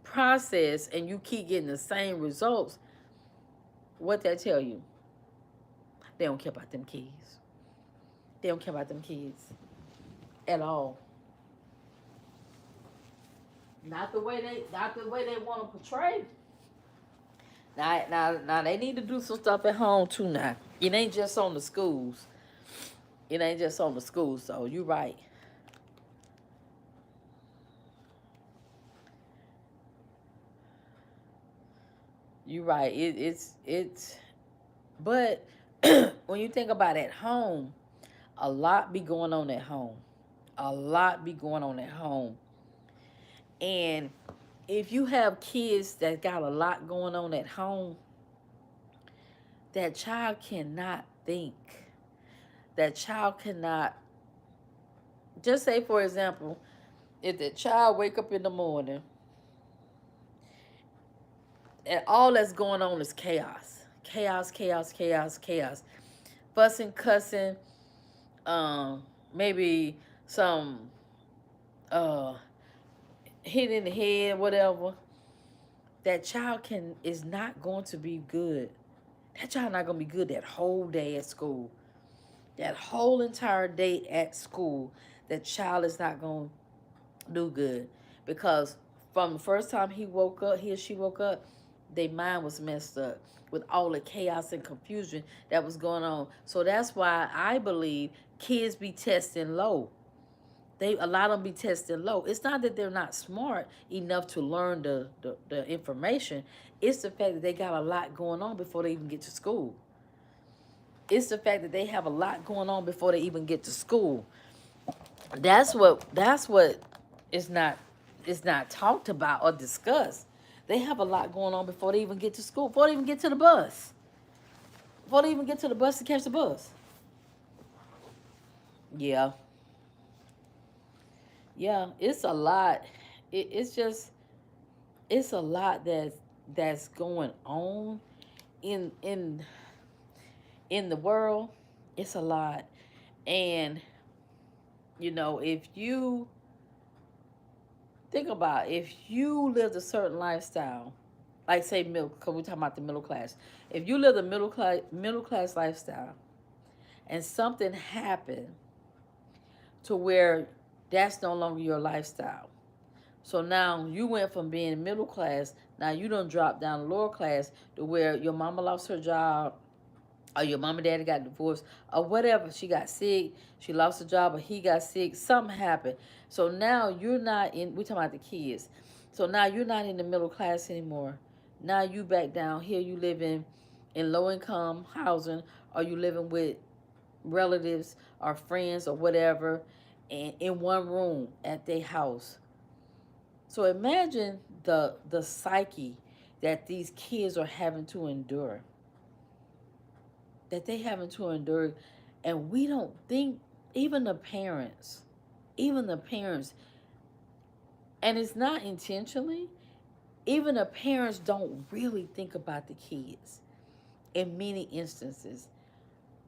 process and you keep getting the same results, what that tell you? They don't care about them kids. They don't care about them kids at all. Not the way they want to portray. Now they need to do some stuff at home too. Now it ain't just on the schools. It ain't just on the schools. So you're right. You're right. It's but when you think about at home, a lot be going on at home. A lot be going on at home. And if you have kids that got a lot going on at home, that child cannot think. That child cannot, just say for example, if the child wake up in the morning and all that's going on is chaos. Chaos, chaos, chaos, chaos. Fussing, cussing, maybe some hit in the head, whatever. That child is not going to be good. That child not gonna be good that whole day at school. That whole entire day at school, that child is not gonna do good, because from the first time he or she woke up, their mind was messed up with all the chaos and confusion that was going on. So that's why I believe kids be testing low. A lot of them be testing low. It's not that they're not smart enough to learn the information. It's the fact that they got a lot going on before they even get to school. It's the fact that they have a lot going on before they even get to school. That's what is not talked about or discussed. They have a lot going on before they even get to school, before they even get to the bus. Before they even get to the bus to catch the bus. Yeah. Yeah, it's a lot. It's a lot that's going on in in in the world. It's a lot. And if you think about, if you lived a certain lifestyle, like say because we're talking about the middle class. If you live a middle class lifestyle and something happened to where that's no longer your lifestyle. So now you went from being middle class, now you don't drop down lower class to where your mama lost her job, or your mom and daddy got divorced, or whatever. She got sick, she lost her job, or he got sick, something happened. So now you're not we're talking about the kids. So now you're not in the middle class anymore. Now you back down here, you living in low income housing, or you living with relatives or friends or whatever, and in one room at their house. So imagine the psyche that these kids are having to endure. That they having to endure, and we don't think, even the parents, even the parents, and it's not intentionally, even the parents don't really think about the kids in many instances,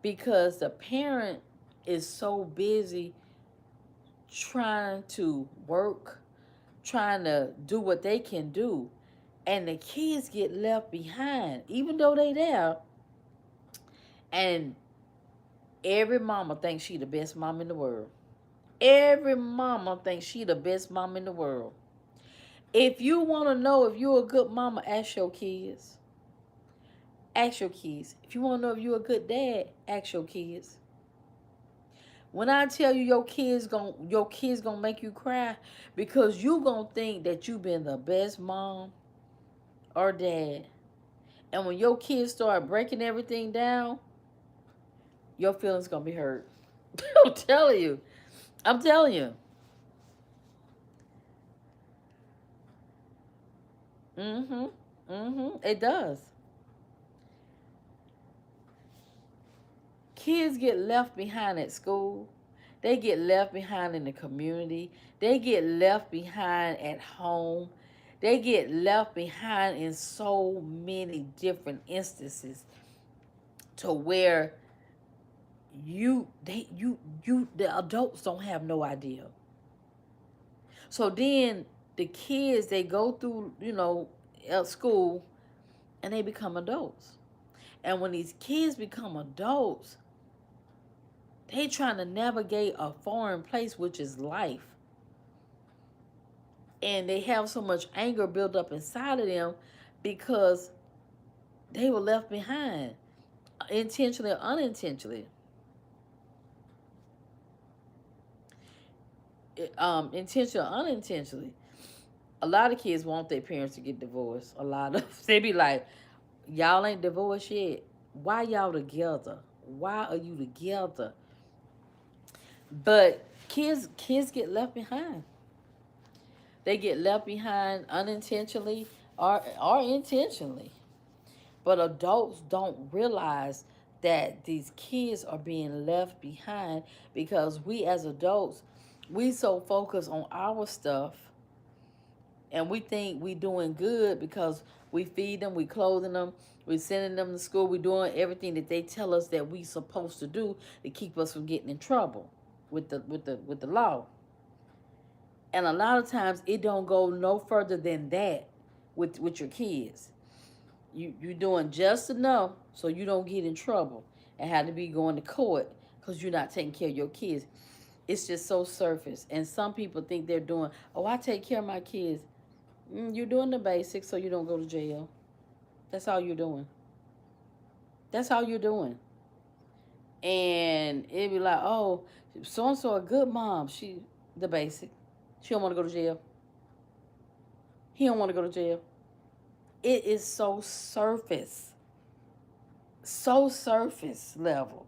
because the parent is so busy trying to work, trying to do what they can do, and the kids get left behind, even though they there. And every mama thinks she the best mom in the world. Every mama thinks she the best mom in the world. If you want to know if you're a good mama, ask your kids. Ask your kids. If you want to know if you're a good dad, ask your kids. When I tell you your kids gonna make you cry, because you gonna think that you been the best mom or dad. And when your kids start breaking everything down, your feelings gonna be hurt. I'm telling you. I'm telling you. Mm-hmm. Mm-hmm. It does. Kids get left behind at school. They get left behind in the community. They get left behind at home. They get left behind in so many different instances, to where the adults don't have no idea. So then the kids, they go through, at school, and they become adults. And when these kids become adults, they trying to navigate a foreign place, which is life. And they have so much anger built up inside of them, because they were left behind, intentionally or unintentionally. Intentionally or unintentionally. A lot of kids want their parents to get divorced. A lot of they be like, y'all ain't divorced yet. Why y'all together? Why are you together? But kids get left behind. They get left behind unintentionally or intentionally. But adults don't realize that these kids are being left behind, because we as adults, we so focus on our stuff, and we think we doing good because we feed them, we clothing them, we sending them to school, we doing everything that they tell us that we supposed to do to keep us from getting in trouble with the law. And a lot of times it don't go no further than that with your kids. You're doing just enough so you don't get in trouble and have to be going to court because you're not taking care of your kids. It's just so surface. And some people think they're doing, oh, I take care of my kids. You're doing the basics so you don't go to jail. That's all you're doing. That's all you're doing. And it'd be like, oh, so and so a good mom. She the basic. She don't want to go to jail. He don't want to go to jail. It is so surface level.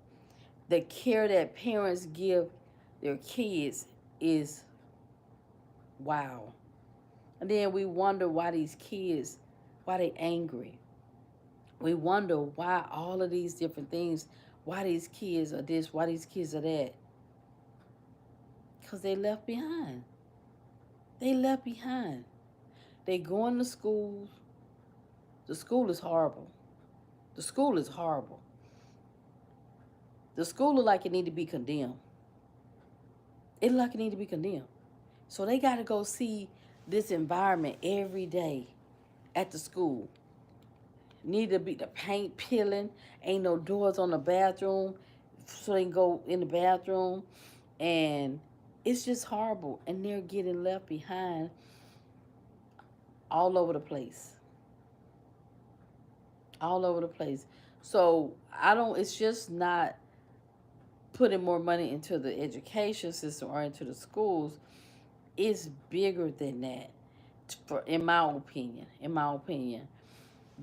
The care that parents give their kids is wow. And then we wonder why these kids, why they angry. We wonder why all of these different things, why these kids are this, why these kids are that. Because they left behind. They left behind. They going to school. The school is horrible. The school is horrible. The school look like it need to be condemned. It look like it need to be condemned. So they got to go see this environment every day at the school. Need to be the paint peeling. Ain't no doors on the bathroom, so they can go in the bathroom. And it's just horrible. And they're getting left behind all over the place. All over the place. So it's just not putting more money into the education system or into the schools. It's bigger than that, in my opinion. In my opinion.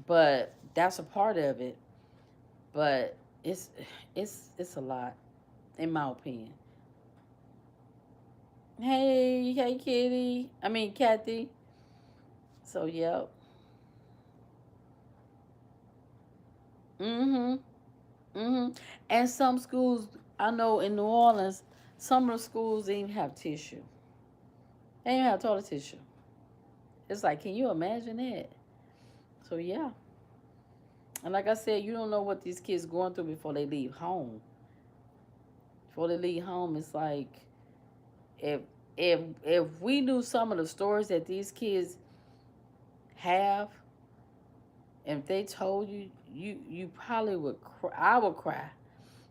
But that's a part of it. But it's a lot, in my opinion. Hey, hey, Kitty. I mean, Kathy. So, yep. Mm-hmm. Mm-hmm. And some schools, I know in New Orleans, some of the schools they even have tissue. They even have toilet tissue. It's like, can you imagine that? So, yeah. And like I said, you don't know what these kids going through before they leave home. Before they leave home, it's like if if we knew some of the stories that these kids have, and if they told you, you probably would cry. I would cry.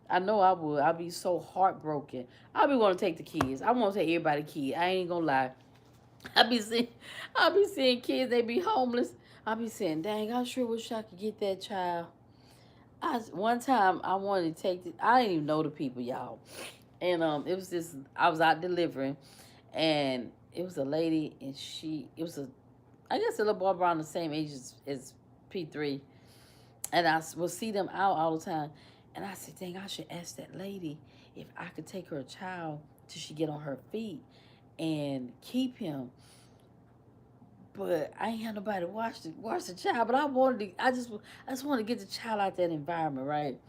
I know I would. I'd be so heartbroken. I'd be want to take the kids. I want to take everybody kid. I ain't gonna lie. I be seeing, I be seeing kids. They be homeless. I be saying, dang, I sure wish I could get that child. One time I wanted to take. I didn't even know the people, y'all. And it was this. I was out delivering, and it was a lady, and it was a, I guess a little boy around the same age as P3, and I will see them out all the time. And I said, dang, I should ask that lady if I could take her child till she get on her feet and keep him. But I ain't had nobody to watch the child. But I just wanted to get the child out that environment, right?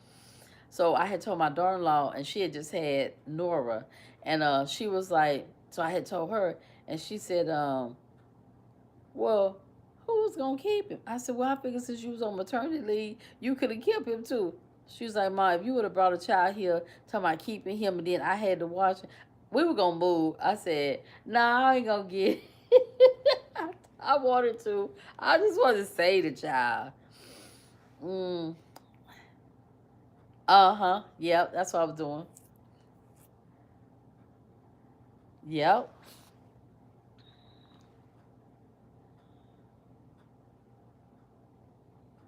So I had told my daughter-in-law, and she had just had Nora, and she was like, so I had told her, and she said, well, who was gonna keep him? I said, well, I figured since you was on maternity leave, you could have kept him too. She was like, Ma, if you would have brought a child here talking about keeping him and then I had to watch him, we were gonna move. I said, nah, I ain't gonna get it. I wanted to. I just wanted to save the child. Mm. Uh-huh. Yep, that's what I was doing. Yep.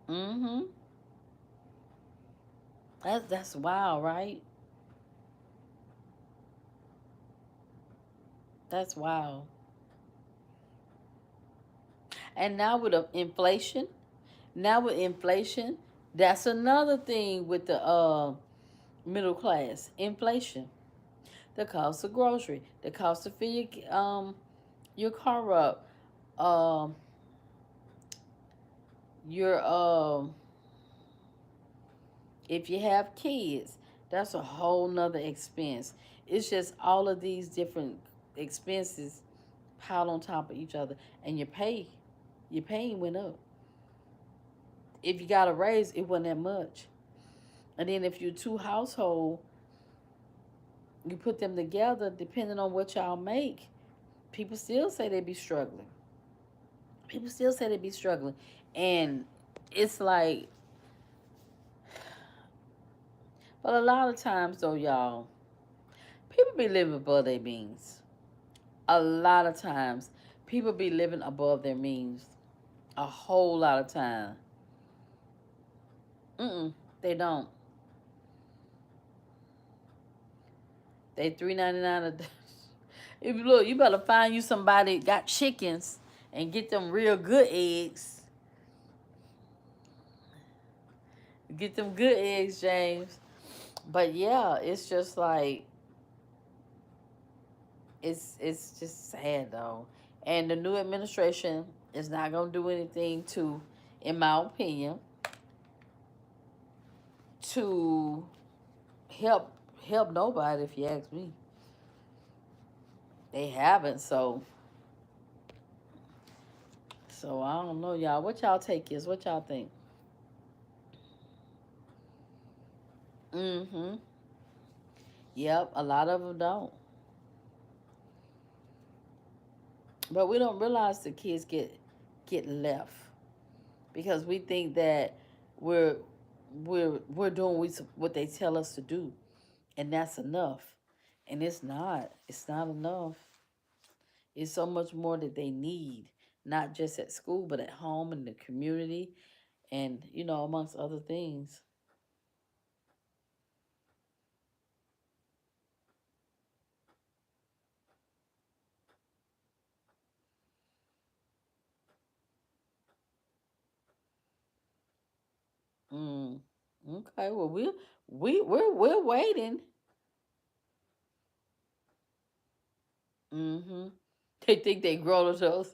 Mm-hmm. That's wild, right? That's wild. And now with inflation, that's another thing with the middle class. Inflation, the cost of grocery, the cost to fill your car up, um your if you have kids, that's a whole nother expense. It's just all of these different expenses piled on top of each other, and your pay went up. If you got a raise, it wasn't that much. And then if you're two household, you put them together, depending on what y'all make, people still say they be struggling. People still say they be struggling, and it's like, but a lot of times though, y'all, people be living above their means. A lot of times, people be living above their means. A whole lot of time. Mm-mm, they don't. They $3.99 a day. If you look, you better find you somebody got chickens and get them real good eggs. Get them good eggs, James. But yeah, it's just like it's just sad though. And the new administration is not gonna do anything to, in my opinion, to help help nobody. If you ask me, they haven't. So I don't know, y'all. What y'all take is? What y'all think? Mm-hmm. Yep. A lot of them don't, but we don't realize the kids get left because we think that we're we're doing what they tell us to do, and that's enough. And it's not. It's not enough. It's so much more that they need, not just at school, but at home and the community, and amongst other things. Mm. Okay. Well, we're waiting. Mm-hmm. They think they grown adults.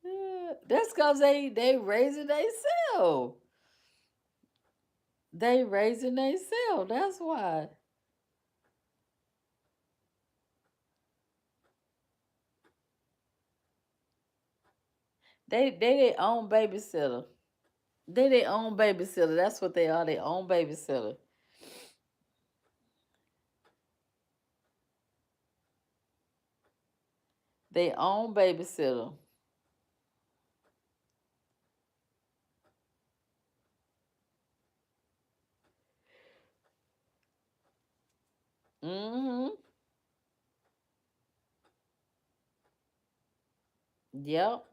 Yeah, that's cause they raising themselves. They raising themselves. That's why. They their own babysitter. They their own babysitter. That's what they are. Their own babysitter. Their own babysitter. Mm-hmm. Yep.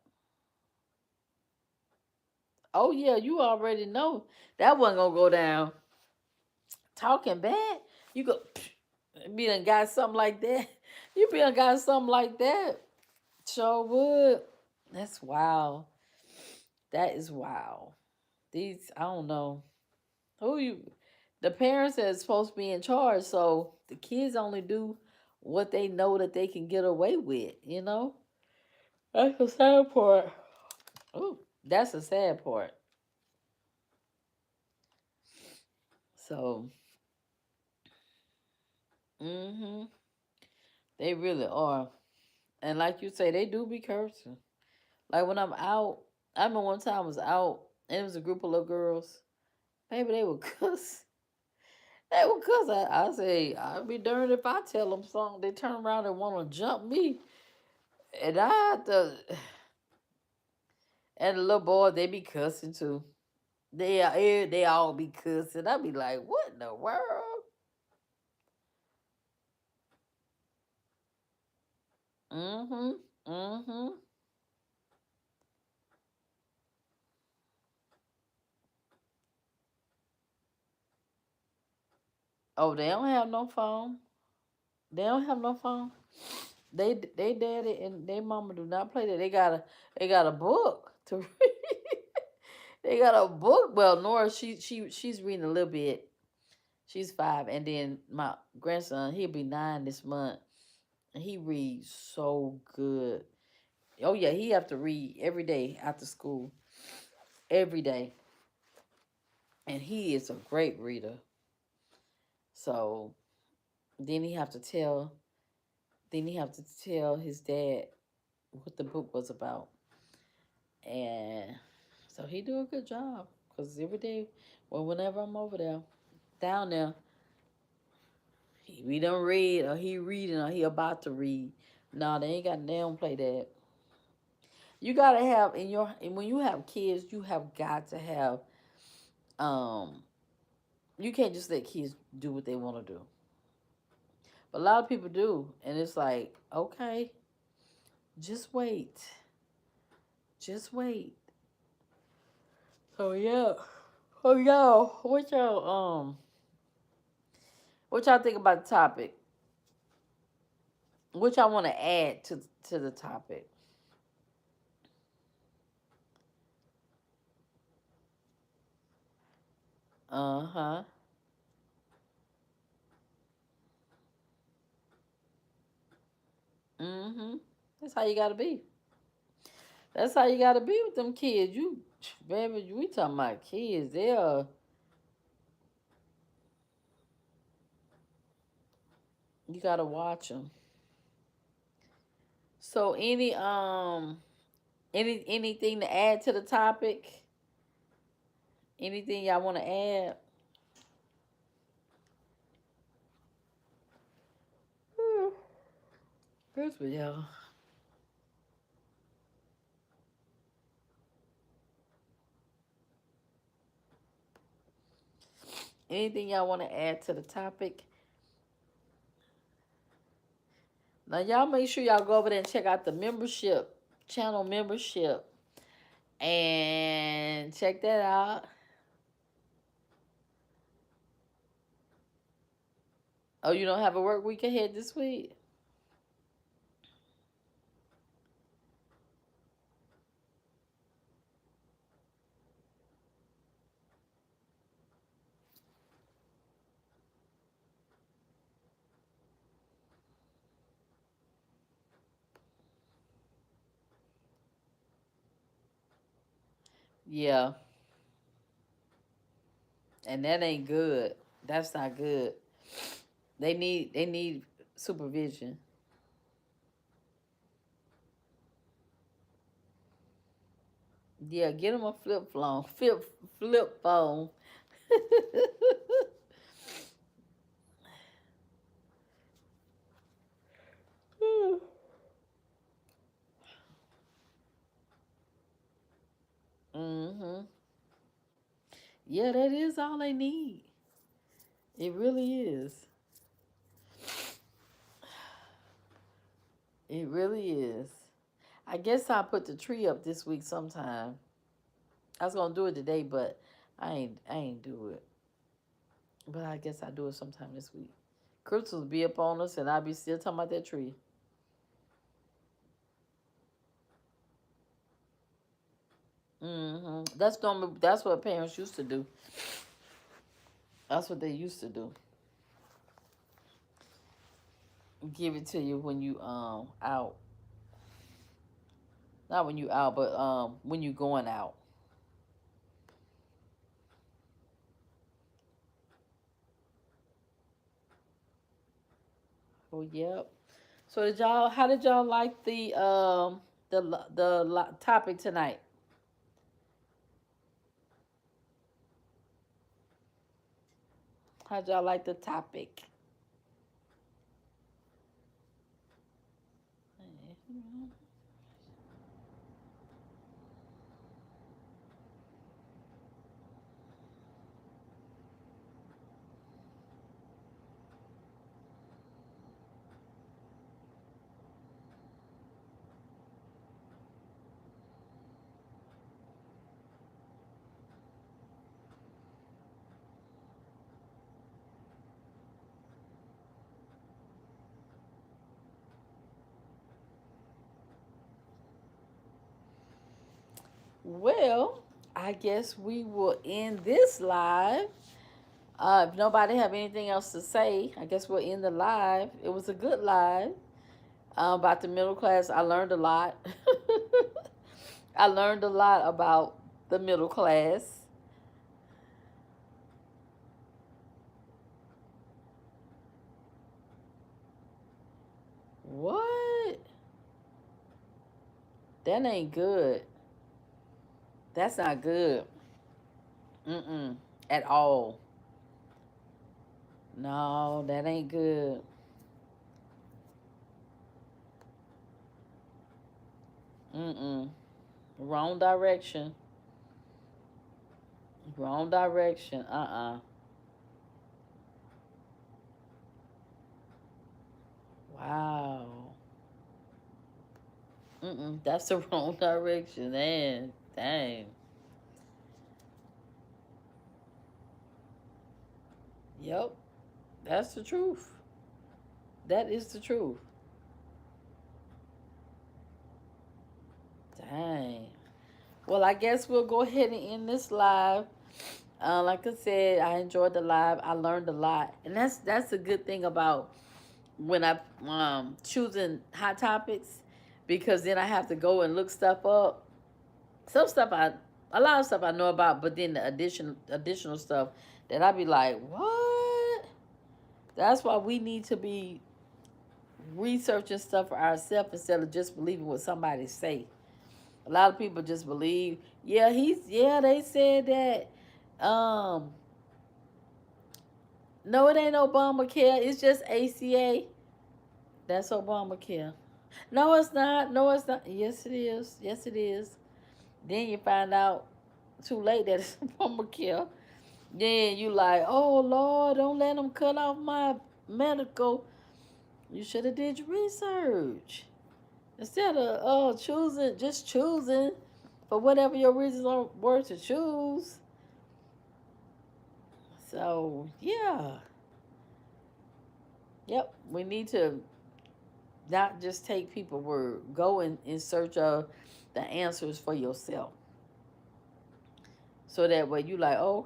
Oh yeah, you already know that wasn't gonna go down. Talking bad, you go be done got something like that. You be done got something like that. Sure would. That's wild. That is wild. These I don't know who you. The parents are supposed to be in charge, so the kids only do what they know that they can get away with. You know, that's the sad part. Ooh, that's the sad part. So, mm-hmm, they really are. And like you say, they do be cursing. Like when I'm out, I remember one time I was out and it was a group of little girls. Maybe they would cuss. They would cuss. I say, I'll be darned if I tell them something. They turn around and want to jump me. And I have to, and the little boy, they be cussing too. They all be cussing. I be like, what in the world? Mm-hmm. Mm-hmm. Oh, they don't have no phone. They don't have no phone. They daddy and they mama do not play that. They got a book to read. They got a book. Well, Nora she's reading a little bit. She's 5, and then my grandson he'll be 9 this month, and he reads so good. Oh yeah, he have to read every day after school, every day, and he is a great reader. So then he have to tell then he have to tell his dad what the book was about. And so he do a good job because every day, well, whenever I'm over there, down there, we don't read or he reading or he about to read. No, they don't play that. You gotta have and when you have kids, you have got to have um. You can't just let kids do what they want to do. But a lot of people do, and it's like, okay, just wait, just wait. So yeah, oh yeah, what y'all think about the topic? What y'all want to add to the topic? Uh huh. Mm-hmm. That's how you gotta be. That's how you gotta be with them kids. You, baby, we talking about kids. You gotta watch them. So anything to add to the topic? Anything y'all want to add? Hmm. Here's for y'all. Anything y'all want to add to the topic? Now y'all make sure y'all go over there and check out the membership channel membership and check that out. Oh, you don't have a work week ahead this week? Yeah, and that ain't good. That's not good. They need supervision. Yeah, get them a flip phone. Flip phone. Mhm. Yeah, that is all they need. It really is. It really is. I guess I'll put the tree up this week sometime. I was gonna do it today, but I ain't do it. But I guess I'll do it sometime this week. Crystals will be up on us, and I'll be still talking about that tree. That's normal. That's what parents used to do. That's what they used to do. Give it to you when you out. Not when you out, but when you going out. Oh yep. So did y'all? How did y'all like the topic tonight? How'd y'all like the topic? Well, I guess we will end this live. If nobody have anything else to say, I guess we'll end the live. It was a good live about the middle class. I learned a lot. I learned a lot about the middle class. What? That ain't good. That's not good. Mm-mm. At all. No, that ain't good. Mm-mm. Wrong direction. Wrong direction. Wow. Mm-mm. That's the wrong direction. Man, dang. Yep. That's the truth. That is the truth. Dang. Well, I guess we'll go ahead and end this live. Like I said, I enjoyed the live. I learned a lot, and that's a good thing about when I choosing hot topics, because then I have to go and look stuff up. Some stuff a lot of stuff I know about, but then the additional stuff that I be like, what? That's why we need to be researching stuff for ourselves instead of just believing what somebody say. A lot of people just believe, yeah, they said that. No, it ain't Obamacare. It's just ACA. That's Obamacare. No, it's not. No, it's not. Yes, it is. Yes, it is. Then you find out too late that it's Obamacare. Then you like, oh Lord, don't let them cut off my medical. You should have did your research instead of choosing for whatever your reasons were to choose. So yeah, yep, we need to not just take people word. Go in search of the answers for yourself. So that way you like, oh,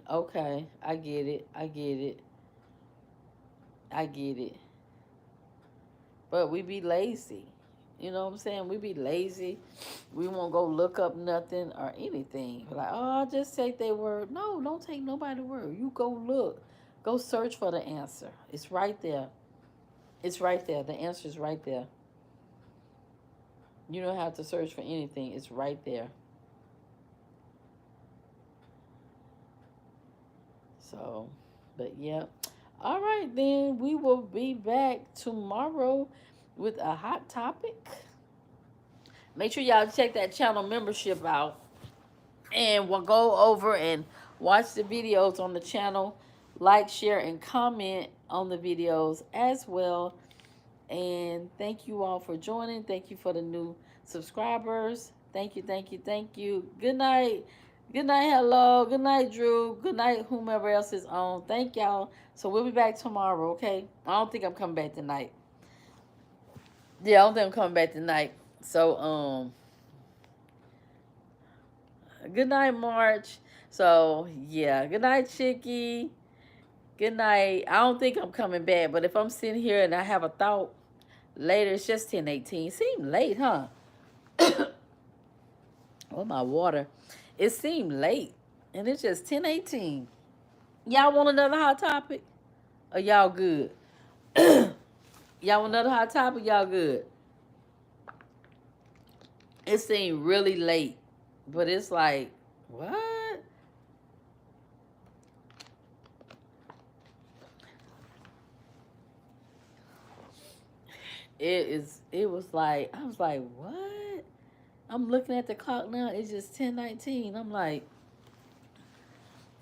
okay, I get it. But we be lazy. You know what I'm saying? We be lazy. We won't go look up nothing or anything. Like, oh, I'll just take their word. No, don't take nobody's word. You go look. Go search for the answer. It's right there. It's right there. The answer is right there. You don't have to search for anything. It's right there. So, but yeah. All right, then we will be back tomorrow with a hot topic. Make sure y'all check that channel membership out, and we'll go over and watch the videos on the channel. Like, share, and comment on the videos as well. And thank you all for joining. Thank you for the new subscribers. Thank you, thank you, thank you. Good night. Good night, hello. Good night, Drew. Good night, whomever else is on. Thank y'all. So we'll be back tomorrow, okay? I don't think I'm coming back tonight. Yeah, I don't think I'm coming back tonight. So, good night, March. So, yeah. Good night, Chicky. Good night. I don't think I'm coming back, but if I'm sitting here and I have a thought later, it's just 10:18. Seemed late, huh? Oh, my water. It seemed late, and it's just 10:18. Y'all want another hot topic? Or y'all good? Y'all want another hot topic? Y'all good? It seemed really late, but it's like, what? It was like, I was like, what? I'm looking at the clock now. It's just 10:19. I'm like,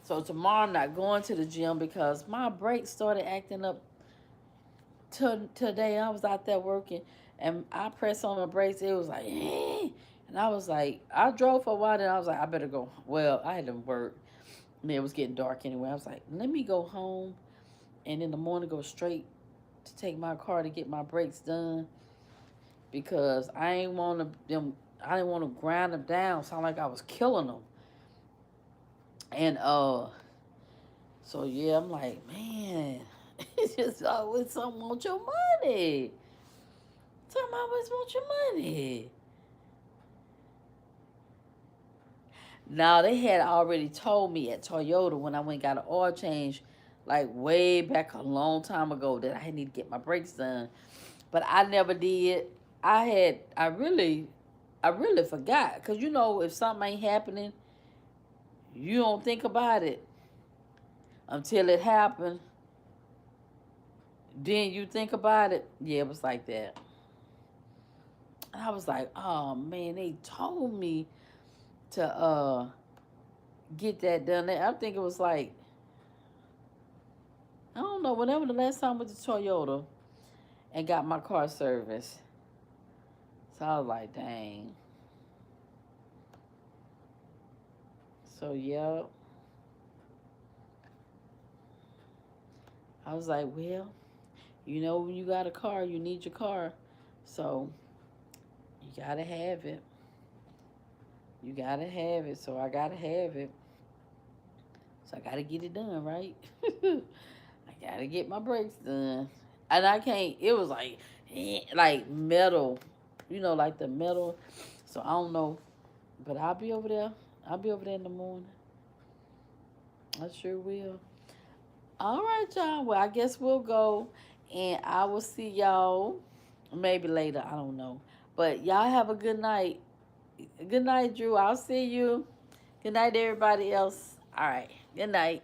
so tomorrow I'm not going to the gym because my brakes started acting up today. I was out there working and I pressed on my brakes. It was like, eh. And I was like, I drove for a while, and I was like, I better go. Well, I had to work. I mean, it was getting dark anyway. I was like, let me go home and in the morning go straight to take my car to get my brakes done, because I ain't want them. I didn't want to grind them down, sound like I was killing them. And so yeah, I'm like, man, it's just always something want your money. Something always want your money. Now they had already told me at Toyota when I went and got an oil change, like way back a long time ago, that I need to get my brakes done, but I never did. I really forgot, because you know, if something ain't happening, you don't think about it until it happened. Then you think about it. Yeah, it was like that. And I was like, oh man, they told me to get that done. I think it was like, I don't know, whenever the last time I went to Toyota and got my car serviced. So I was like, dang. So yeah. I was like, well, you know, when you got a car, you need your car. So you gotta have it. You gotta have it. So I gotta have it. So I gotta get it done, right? I gotta get my brakes done. And I can't, it was like metal, like the metal. So I don't know. But I'll be over there. I'll be over there in the morning. I sure will. All right, y'all. Well, I guess we'll go. And I will see y'all maybe later. I don't know. But y'all have a good night. Good night, Drew. I'll see you. Good night, everybody else. All right. Good night.